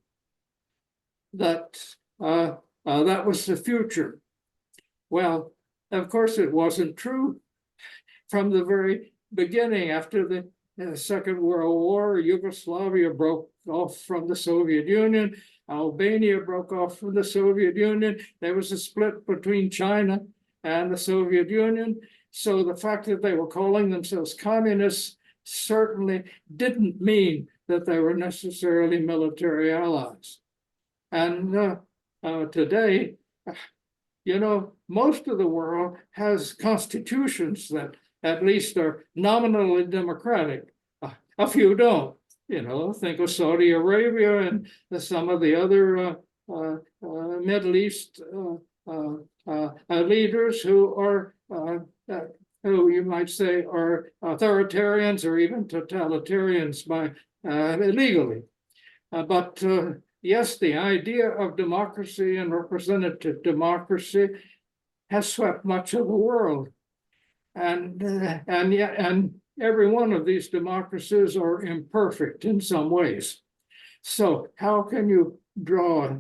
that that was the future. Well, of course, it wasn't true. From the very beginning, after the Second World War, Yugoslavia broke off from the Soviet Union. Albania broke off from the Soviet Union. There was a split between China and the Soviet Union. So the fact that they were calling themselves communists certainly didn't mean that they were necessarily military allies. And today, you know, most of the world has constitutions that at least are nominally democratic. A few don't. You know, think of Saudi Arabia and some of the other Middle East leaders who are, who you might say are authoritarians or even totalitarians by legally. But yes, the idea of democracy and representative democracy has swept much of the world. And every one of these democracies are imperfect in some ways. So how can you draw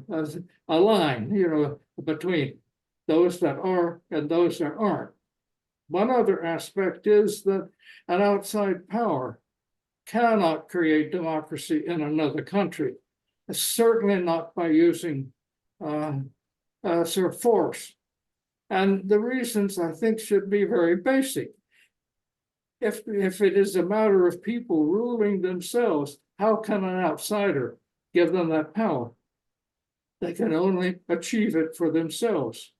a line, you know, between those that are and those that aren't? One other aspect is that an outside power cannot create democracy in another country, certainly not by using sort of force. And the reasons, I think, should be very basic. If it is a matter of people ruling themselves, how can an outsider give them that power? They can only achieve it for themselves.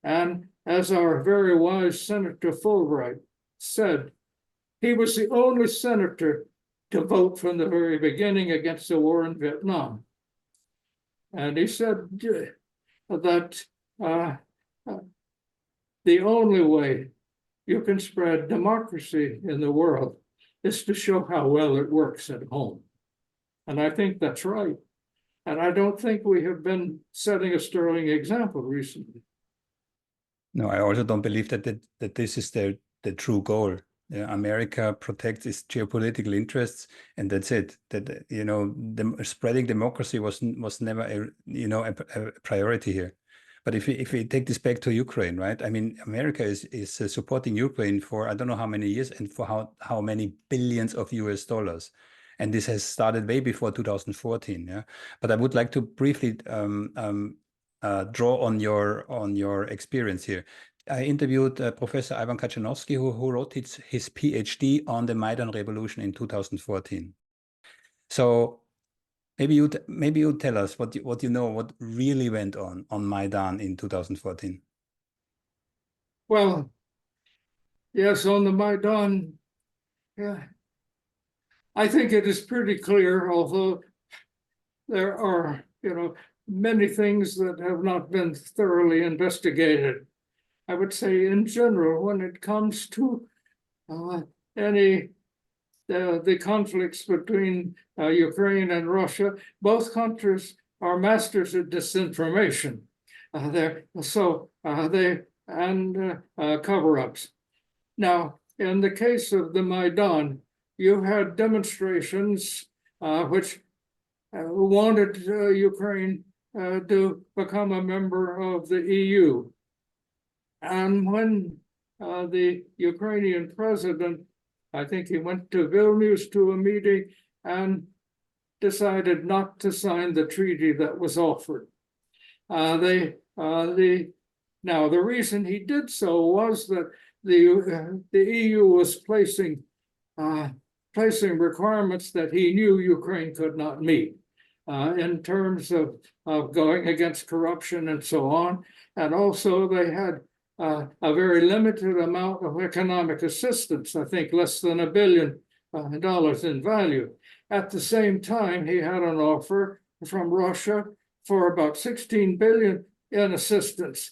And as our very wise Senator Fulbright said, he was the only senator to vote from the very beginning against the war in Vietnam. And he said that the only way you can spread democracy in the world is to show how well it works at home. And I think that's right. And I don't think we have been setting a sterling example recently. No, I also don't believe that this is the true goal. America protects its geopolitical interests, and that's it. That, you know, spreading democracy was never a priority here. But if we take this back to Ukraine, right? I mean, America is supporting Ukraine for I don't know how many years and for how many billions of US dollars. And this has started way before 2014. Yeah. But I would like to briefly draw on your experience here. I interviewed Professor Ivan Kachanovsky, who wrote his PhD on the Maidan revolution in 2014. So maybe you tell us what you know, what really went on Maidan in 2014. Well, yes, on the Maidan, yeah, I think it is pretty clear, although there are, you know, many things that have not been thoroughly investigated. I would say in general, when it comes to the conflicts between Ukraine and Russia, both countries are masters of disinformation. Cover-ups. Now, in the case of the Maidan, you had demonstrations which wanted Ukraine to become a member of the EU. And when the Ukrainian president, I think he went to Vilnius to a meeting and decided not to sign the treaty that was offered. Now, the reason he did so was that the EU was placing requirements that he knew Ukraine could not meet in terms of going against corruption and so on. And also they had a very limited amount of economic assistance, I think less than $1 billion in value. At the same time, he had an offer from Russia for about 16 billion in assistance.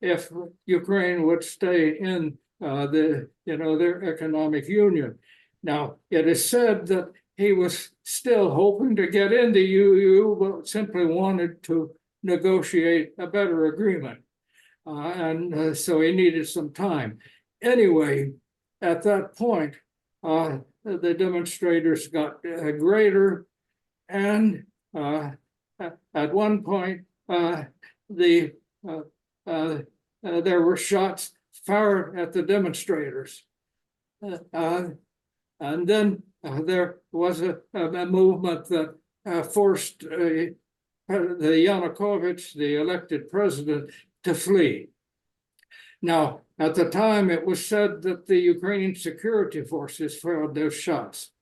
If Ukraine would stay in their economic union. Now, it is said that he was still hoping to get in the EU, but simply wanted to negotiate a better agreement. So he needed some time. Anyway, at that point, the demonstrators got greater, and at one point, there were shots fired at the demonstrators. And then there was a movement that forced the Yanukovych, the elected president, to flee. Now, at the time, it was said that the Ukrainian security forces fired those shots,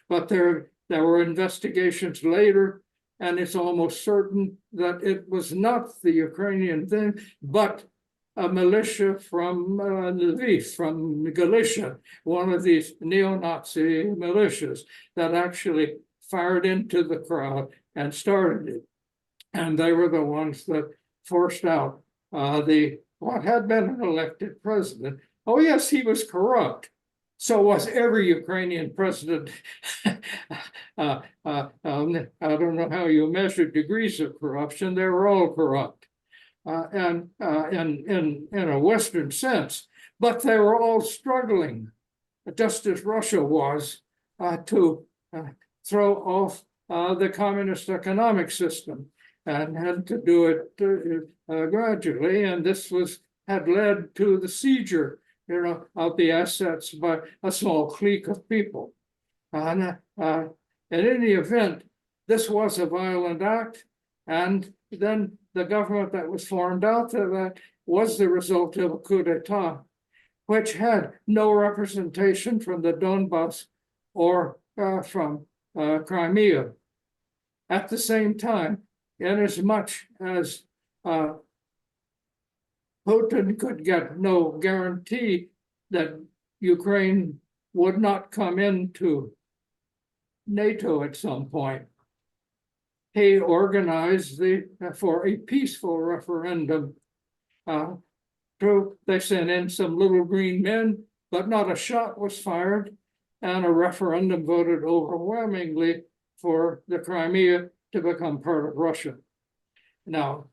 but there were investigations later, and it's almost certain that it was not the Ukrainian thing, but a militia from Lviv, from Galicia, one of these neo-Nazi militias that actually fired into the crowd and started it. And they were the ones that forced out what had been an elected president. Oh, yes, he was corrupt. So was every Ukrainian president. I don't know how you measure degrees of corruption. They were all corrupt. And in a Western sense, but they were all struggling, just as Russia was, to throw off the communist economic system, and had to do it gradually. And this had led to the seizure, of the assets by a small clique of people. In any event, this was a violent act, and then the government that was formed out of that was the result of a coup d'etat, which had no representation from the Donbass or from Crimea. At the same time, inasmuch as Putin could get no guarantee that Ukraine would not come into NATO at some point, he organized for a peaceful referendum. They sent in some little green men, but not a shot was fired, and a referendum voted overwhelmingly for the Crimea to become part of Russia. Now,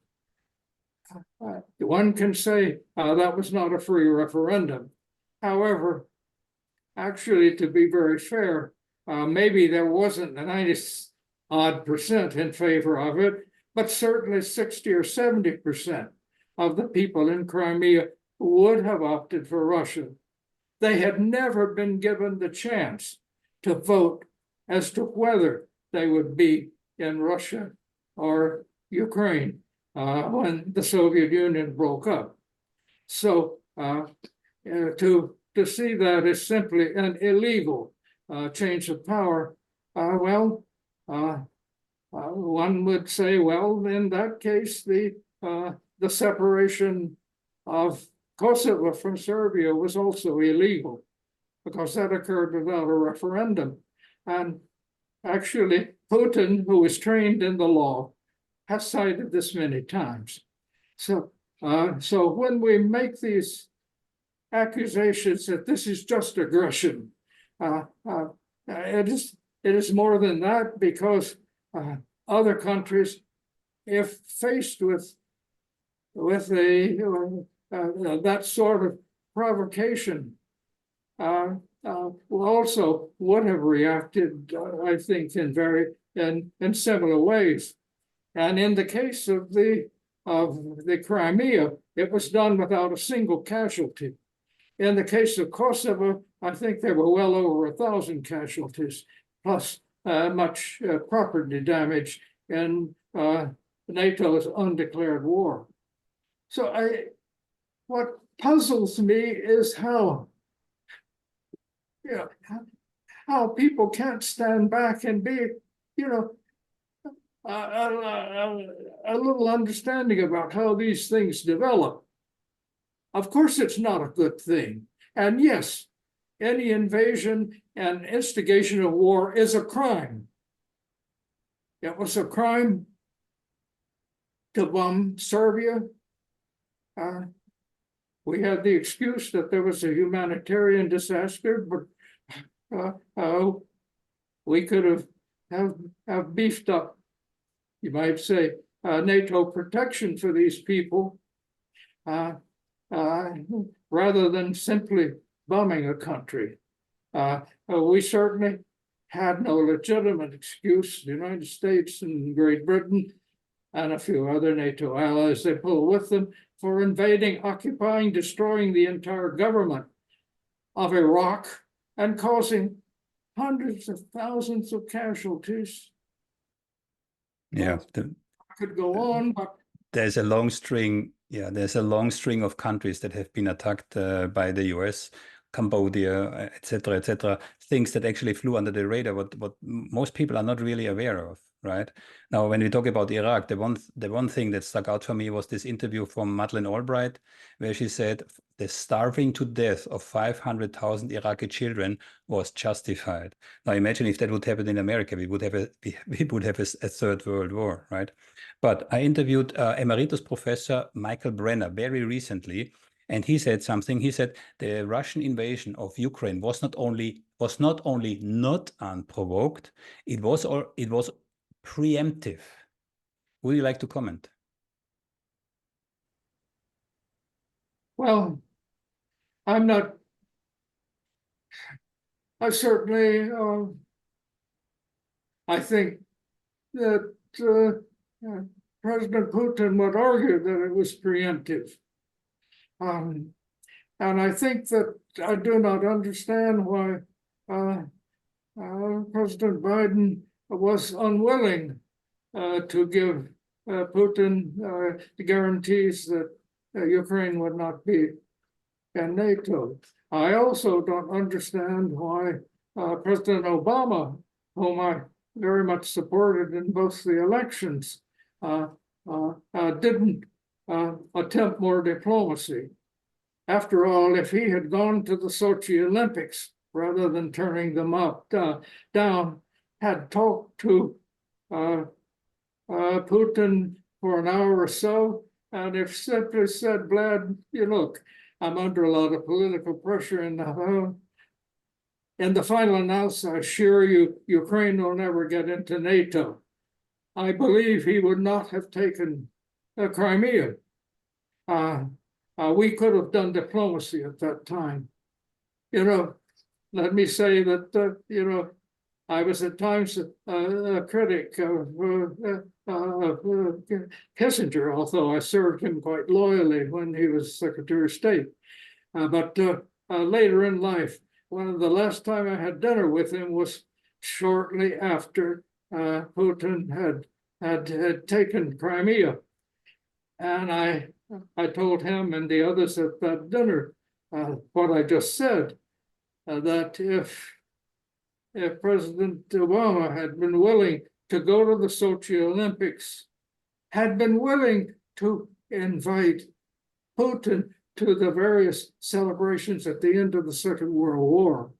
one can say that was not a free referendum. However, actually, to be very fair, maybe there wasn't a 90-odd% in favor of it, but certainly 60 or 70% of the people in Crimea would have opted for Russia. They had never been given the chance to vote as to whether they would be in Russia or Ukraine when the Soviet Union broke up. So to see that as simply an illegal change of power, one would say, well, in that case, the separation of Kosovo from Serbia was also illegal, because that occurred without a referendum. And actually, Putin, who is trained in the law, has cited this many times. So when we make these accusations that this is just aggression, it is more than that, because other countries, if faced with that sort of provocation, also would have reacted, I think, in similar ways. And in the case of the Crimea, it was done without a single casualty. In the case of Kosovo, I think there were well over 1,000 casualties, plus much property damage in NATO's undeclared war. So what puzzles me is how people can't stand back and be, a little understanding about how these things develop. Of course, it's not a good thing. And yes, any invasion and instigation of war is a crime. It was a crime to bomb Serbia. we had the excuse that there was a humanitarian disaster, but we could have beefed up, you might say, NATO protection for these people, rather than simply bombing a country. We certainly had no legitimate excuse. The United States and Great Britain and a few other NATO allies they pull with them for invading, occupying, destroying the entire government of Iraq and causing hundreds of thousands of casualties. Yeah, I could go on, but there's a long string. Yeah, there's a long string of countries that have been attacked by the US, Cambodia, etc., things that actually flew under the radar, what most people are not really aware of, right? Now, when we talk about Iraq, the one thing that stuck out for me was this interview from Madeleine Albright, where she said the starving to death of 500,000 Iraqi children was justified. Now, imagine if that would happen in America, we would have a third world war, right? But I interviewed emeritus professor Michael Brenner very recently, and he said something. He said the Russian invasion of Ukraine was not only not unprovoked, it was preemptive. Would you like to comment? well, I'm not. I certainly, I think that President Putin would argue that it was preemptive. And I think that I do not understand why President Biden was unwilling to give Putin the guarantees that Ukraine would not be in NATO. I also don't understand why President Obama, whom I very much supported in both the elections, didn't attempt more diplomacy. After all, if he had gone to the Sochi Olympics rather than turning them down, had talked to Putin for an hour or so, and if simply said, Vlad, you look, I'm under a lot of political pressure in the final analysis, I assure you, Ukraine will never get into NATO. I believe he would not have taken Crimea. We could have done diplomacy at that time. Let me say that, I was at times a critic of Kissinger, although I served him quite loyally when he was Secretary of State. But later in life, one of the last time I had dinner with him was shortly after Putin had taken Crimea. And I told him and the others at that dinner what I just said, that if President Obama had been willing to go to the Sochi Olympics, had been willing to invite Putin to the various celebrations at the end of the Second World War,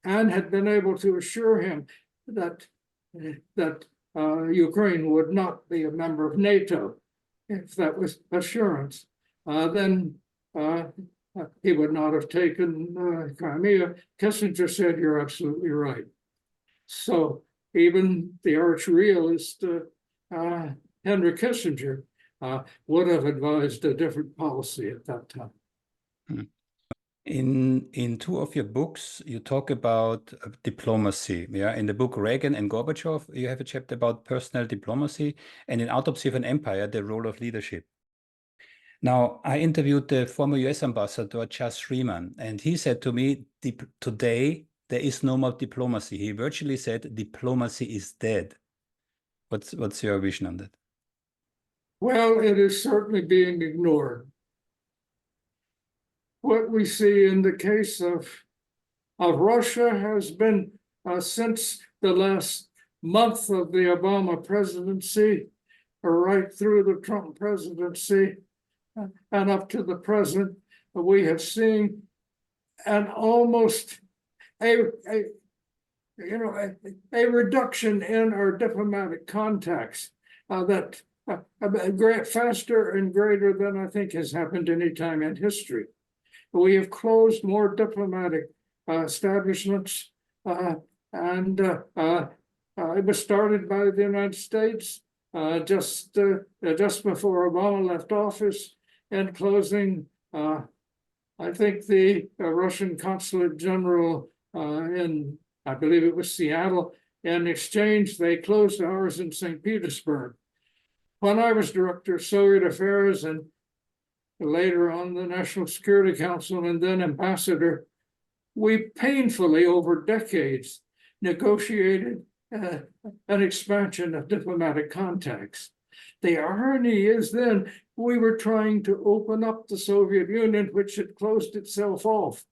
and had been able to assure him that Ukraine would not be a member of NATO, if that was assurance, then he would not have taken Crimea. Kissinger said, you're absolutely right. So even the arch realist Henry Kissinger would have advised a different policy at that time. In two of your books, you talk about diplomacy. Yeah, in the book Reagan and Gorbachev, you have a chapter about personal diplomacy, and in Autopsy of an Empire, the role of leadership. Now, I interviewed the former US ambassador, Jas Freeman, and he said to me, today, there is no more diplomacy. He virtually said, diplomacy is dead. What's your vision on that? Well, it is certainly being ignored. What we see in the case of Russia has been, since the last month of the Obama presidency, or right through the Trump presidency, and up to the present, we have seen an almost a reduction in our diplomatic contacts that faster and greater than I think has happened any time in history. We have closed more diplomatic establishments, and it was started by the United States just before Obama left office, and closing, I think, the Russian Consulate General in, I believe it was Seattle. In exchange, they closed ours in St. Petersburg. When I was director of Soviet Affairs and later on the National Security Council and then ambassador, we painfully, over decades, negotiated an expansion of diplomatic contacts. The irony is then we were trying to open up the Soviet Union, which had closed itself off.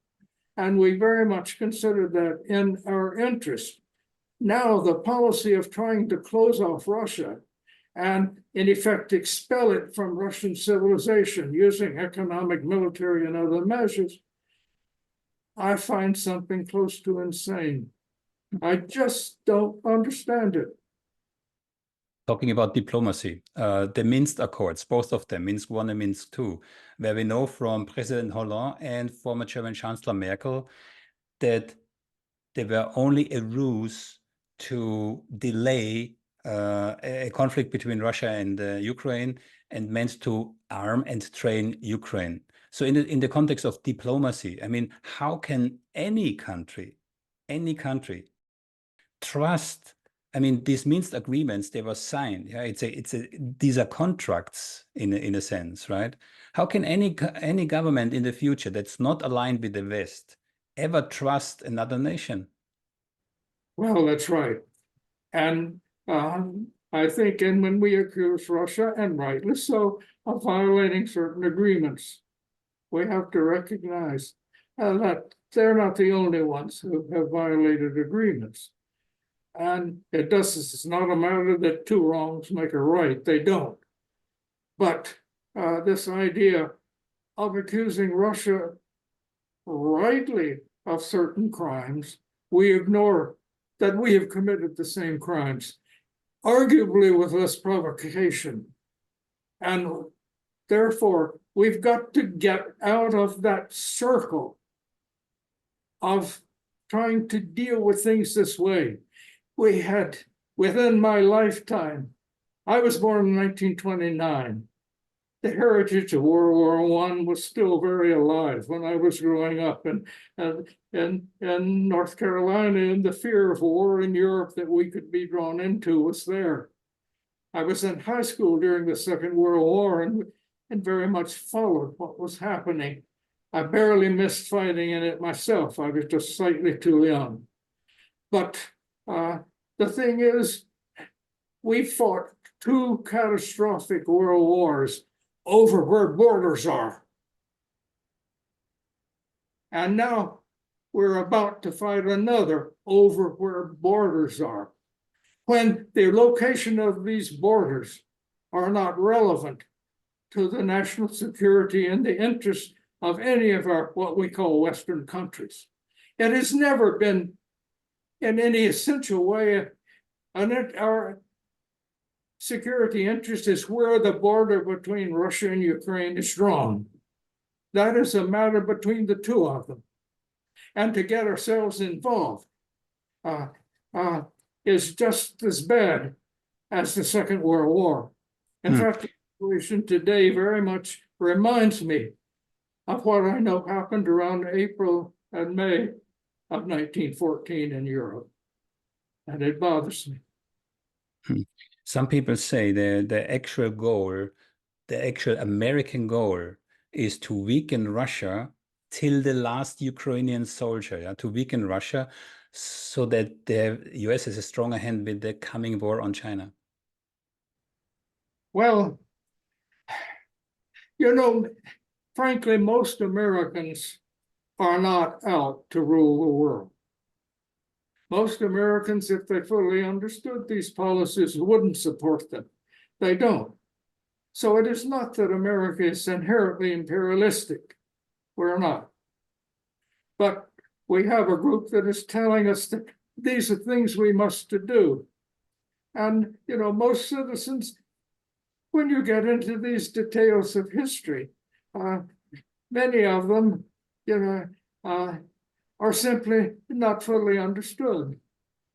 And we very much considered that in our interest. Now, the policy of trying to close off Russia and, in effect, expel it from Russian civilization using economic, military, and other measures, I find something close to insane. I just don't understand it. Talking about diplomacy, the Minsk Accords, both of them, Minsk I and Minsk II, where we know from President Hollande and former German Chancellor Merkel that they were only a ruse to delay a conflict between Russia and Ukraine, and meant to arm and train Ukraine. So in the context of diplomacy, I mean, how can any country trust? I mean, these Minsk agreements, they were signed. Yeah, these are contracts in a sense, right? How can any government in the future that's not aligned with the West ever trust another nation? Well, that's right. And I think, and when we accuse Russia, and rightly so, of violating certain agreements, we have to recognize that they're not the only ones who have violated agreements. And it's not a matter that two wrongs make a right. They don't. But this idea of accusing Russia rightly of certain crimes, we ignore that we have committed the same crimes, arguably with less provocation. And therefore, we've got to get out of that circle of trying to deal with things this way. We had, within my lifetime, I was born in 1929. The heritage of World War I was still very alive when I was growing up in North Carolina, and the fear of war in Europe that we could be drawn into was there. I was in high school during the Second World War and very much followed what was happening. I barely missed fighting in it myself. I was just slightly too young. But the thing is, we fought two catastrophic world wars over where borders are. And now we're about to fight another over where borders are, when the location of these borders are not relevant to the national security and the interest of any of our, what we call Western countries. It has never been in any essential way, our security interest is where the border between Russia and Ukraine is drawn. That is a matter between the two of them. And to get ourselves involved is just as bad as the Second World War. In fact, the situation today very much reminds me of what I know happened around April and May of 1914 in Europe. And it bothers me. Some people say the actual goal, the actual American goal, is to weaken Russia till the last Ukrainian soldier, yeah? To weaken Russia so that the US has a stronger hand with the coming war on China. Well, you know, frankly, most Americans are not out to rule the world. Most Americans, if they fully understood these policies, wouldn't support them. They don't. So it is not that America is inherently imperialistic. We're not. But we have a group that is telling us that these are things we must do. And, you know, most citizens when you get into these details of history, many of them, are simply not fully understood.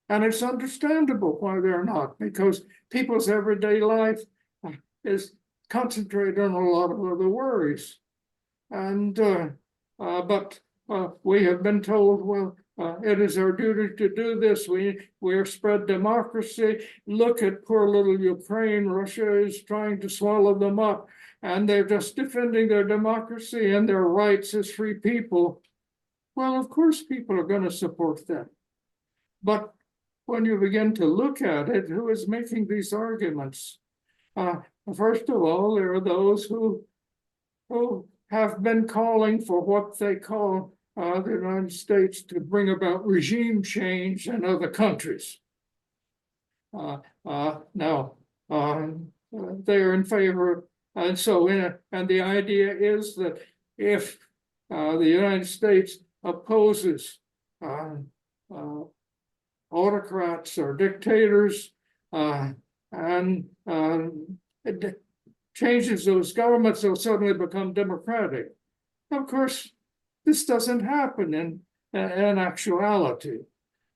And it's understandable why they're not, because people's everyday life is concentrated on a lot of other worries. And but we have been told, well, it is our duty to do this. We're spread democracy. Look at poor little Ukraine. Russia is trying to swallow them up, and they're just defending their democracy and their rights as free people. Well, of course, people are going to support that. But when you begin to look at it, who is making these arguments? First of all, there are those who have been calling for what they call the United States to bring about regime change in other countries. Now, they're in favor, and so and the idea is that if the United States opposes autocrats or dictators and it changes those governments, they'll suddenly become democratic. Of course, this doesn't happen in actuality.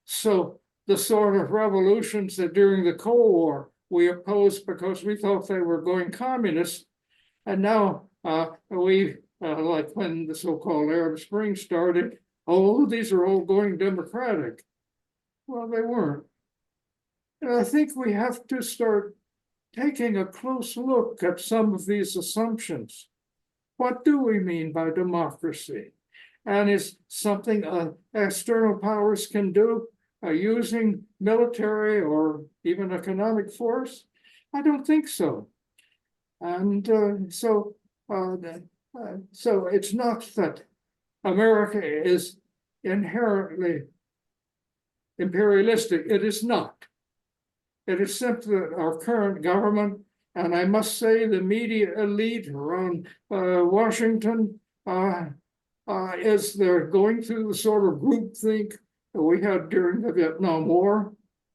So the sort of revolutions that during the Cold War we opposed because we thought they were going communist, and now like when the so-called Arab Spring started, these are all going democratic. Well, they weren't. And I think we have to start taking a close look at some of these assumptions. What do we mean by democracy? And is something external powers can do using military or even economic force? I don't think so. And so it's not that America is inherently imperialistic. It is not. It is simply that our current government, and I must say the media elite around Washington, is they're going through the sort of groupthink that we had during the Vietnam War,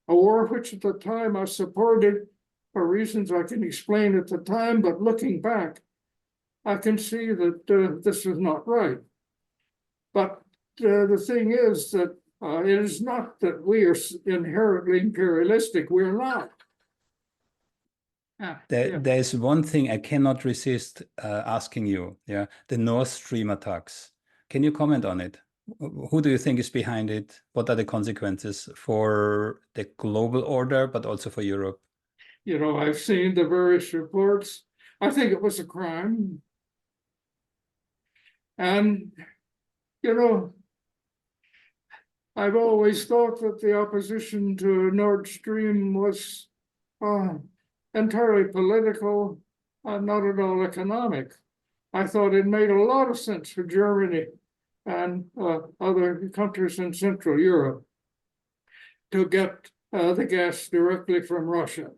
a war which at the time I supported for reasons I can explain at the time, but looking back, I can see that this is not right. But the thing is that it is not that we are inherently imperialistic. We're not. There's one thing I cannot resist asking you. Yeah, the Nord Stream attacks. Can you comment on it? Who do you think is behind it? What are the consequences for the global order, but also for Europe? I've seen the various reports. I think it was a crime. And, I've always thought that the opposition to Nord Stream was entirely political, not at all economic. I thought it made a lot of sense for Germany and other countries in Central Europe to get the gas directly from Russia.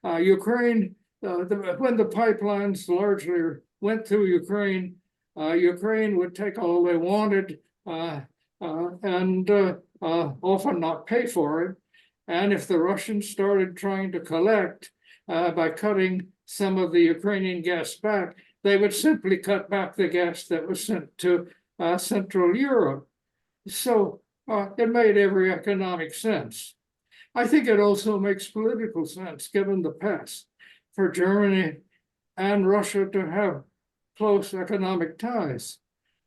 Ukraine, when the pipelines largely went through Ukraine, Ukraine would take all they wanted and often not pay for it. And if the Russians started trying to collect by cutting some of the Ukrainian gas back, they would simply cut back the gas that was sent to Central Europe. So it made every economic sense. I think it also makes political sense, given the past, for Germany and Russia to have close economic ties.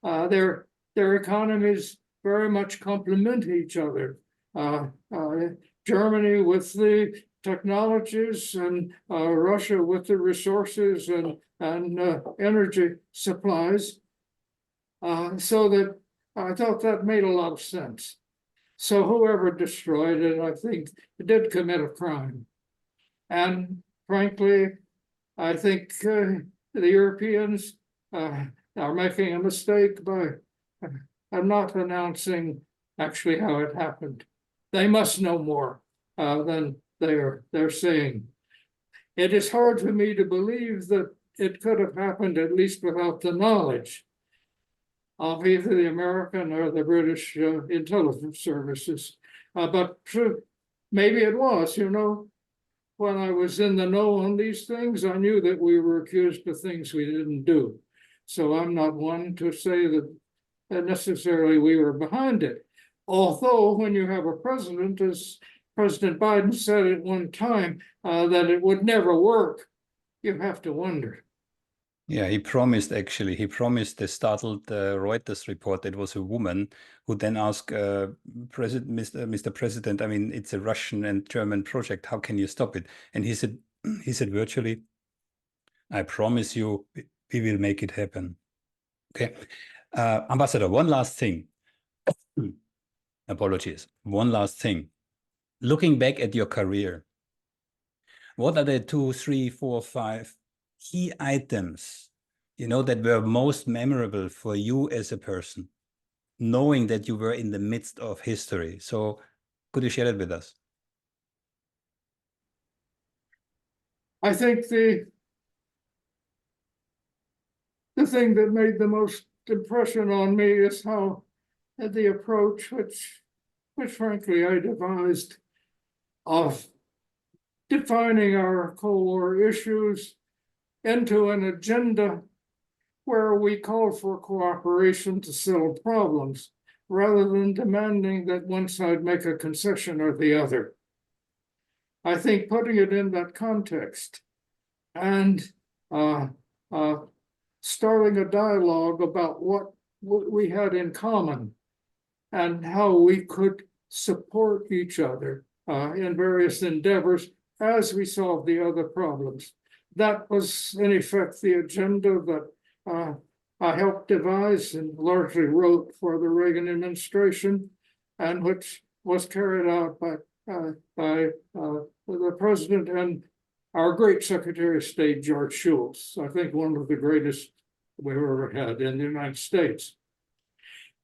Their economies very much complement each other. Germany with the technologies and Russia with the resources and energy supplies. So that I thought that made a lot of sense. So whoever destroyed it, I think, did commit a crime. And frankly, I think the Europeans are making a mistake by not announcing actually how it happened. They must know more than they're saying. It is hard for me to believe that it could have happened, at least without the knowledge of either the American or the British intelligence services. But maybe it was, when I was in the know on these things, I knew that we were accused of things we didn't do. So I'm not one to say that necessarily we were behind it. Although when you have a president, as President Biden said at one time, that it would never work, you have to wonder. Yeah, he promised the startled Reuters report. It was a woman who then asked Mr. President, I mean, it's a Russian and German project. How can you stop it? And he said virtually, I promise you, we will make it happen. Okay. Ambassador, one last thing. Apologies. One last thing. Looking back at your career, what are the 2, 3, 4, 5 key items, that were most memorable for you as a person, knowing that you were in the midst of history? So could you share it with us? I think the thing that made the most impression on me is how the approach, which frankly I devised, of defining our Cold War issues into an agenda where we called for cooperation to settle problems, rather than demanding that one side make a concession or the other. I think putting it in that context and starting a dialogue about what we had in common and how we could support each other in various endeavors as we solve the other problems. That was, in effect, the agenda that I helped devise and largely wrote for the Reagan administration, and which was carried out by the president and our great Secretary of State, George Shultz, I think one of the greatest we've ever had in the United States.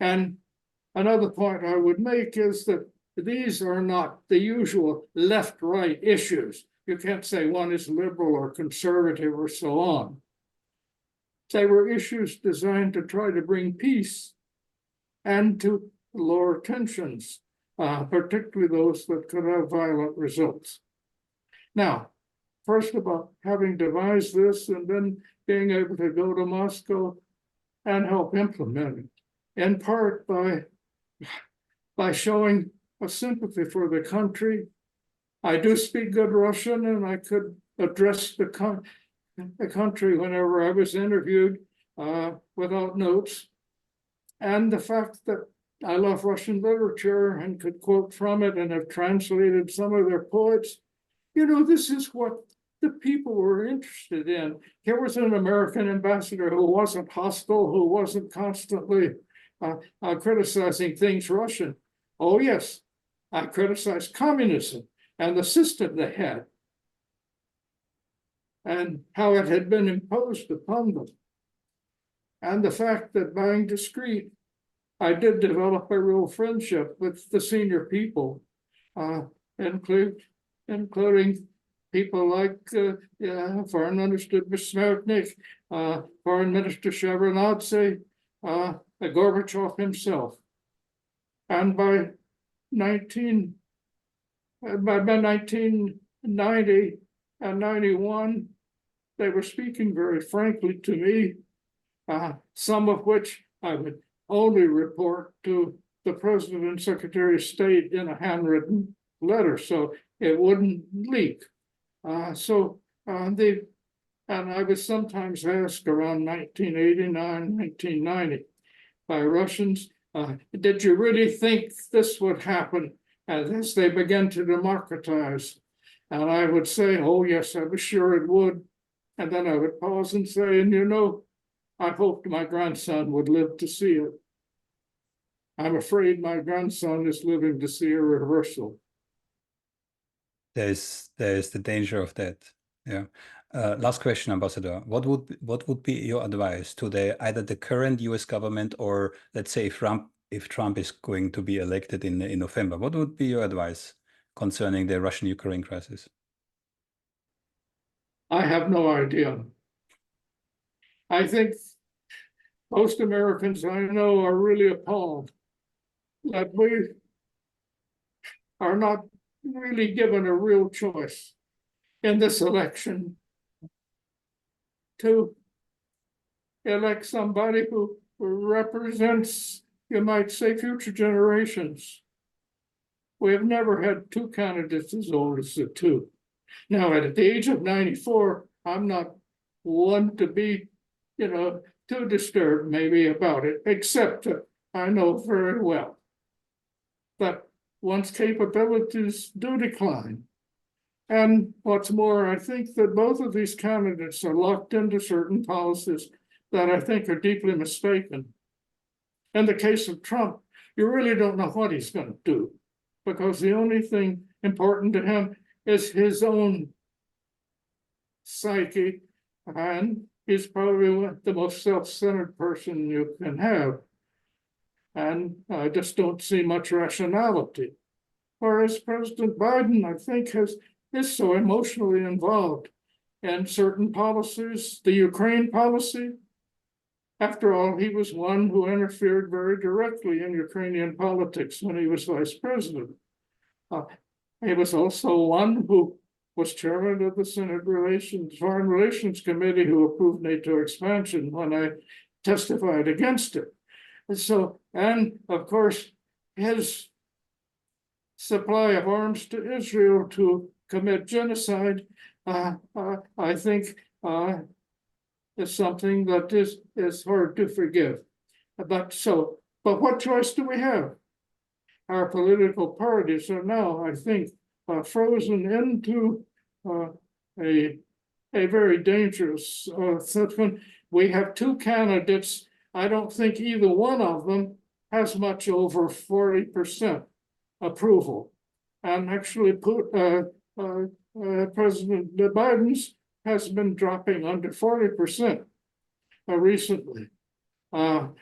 And another point I would make is that these are not the usual left-right issues. You can't say one is liberal or conservative or so on. They were issues designed to try to bring peace and to lower tensions, particularly those that could have violent results. Now, first about having devised this and then being able to go to Moscow and help implement it, in part by showing a sympathy for the country. I do speak good Russian, and I could address the country whenever I was interviewed without notes. And the fact that I love Russian literature and could quote from it and have translated some of their poets, this is what the people were interested in. Here was an American ambassador who wasn't hostile, who wasn't constantly criticizing things Russian. Oh, yes, I criticized communism and the system they had and how it had been imposed upon them. And the fact that being discreet, I did develop a real friendship with the senior people, including people like Foreign Minister Besmertnik, Foreign Minister Shevardnadze, Gorbachev himself. And by 1990 and 91, they were speaking very frankly to me, some of which I would only report to the President and Secretary of State in a handwritten letter, so it wouldn't leak. And I was sometimes asked around 1989, 1990 by Russians, did you really think this would happen as they began to democratize? And I would say, oh, yes, I was sure it would. And then I would pause and say, and I hoped my grandson would live to see it. I'm afraid my grandson is living to see a reversal. There's the danger of that. Yeah. Last question, Ambassador. What would be your advice to either the current U.S. government or, let's say, if Trump is going to be elected in November? What would be your advice concerning the Russian-Ukraine crisis? I have no idea. I think most Americans I know are really appalled that we are not really given a real choice. in this election to elect somebody who represents, you might say, future generations. We have never had two candidates as old as the two. Now, at the age of 94, I'm not one to be, too disturbed maybe about it, except that I know very well that one's capabilities do decline. And what's more, I think that both of these candidates are locked into certain policies that I think are deeply mistaken. In the case of Trump, you really don't know what he's going to do, because the only thing important to him is his own psyche, and he's probably the most self-centered person you can have. And I just don't see much rationality. Whereas President Biden, I think, is so emotionally involved in certain policies, the Ukraine policy. After all, he was one who interfered very directly in Ukrainian politics when he was vice president. He was also one who was chairman of the Senate Foreign Relations Committee who approved NATO expansion when I testified against it. And of course, his supply of arms to Israel to commit genocide, I think, is something that is hard to forgive. But what choice do we have? Our political parties are now, I think, frozen into a very dangerous situation. We have two candidates. I don't think either one of them has much over 40% approval. And actually, President Biden's has been dropping under 40% recently. So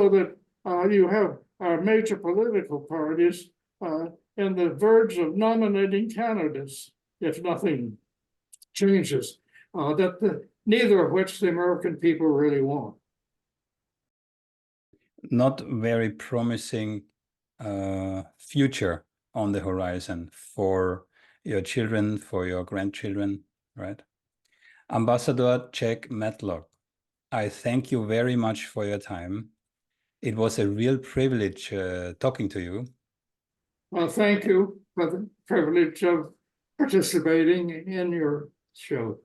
that you have our major political parties in the verge of nominating candidates, if nothing changes, neither of which the American people really want. Not very promising future on the horizon for your children, for your grandchildren, right? Ambassador Jack Matlock, I thank you very much for your time. It was a real privilege talking to you. Well, thank you for the privilege of participating in your show.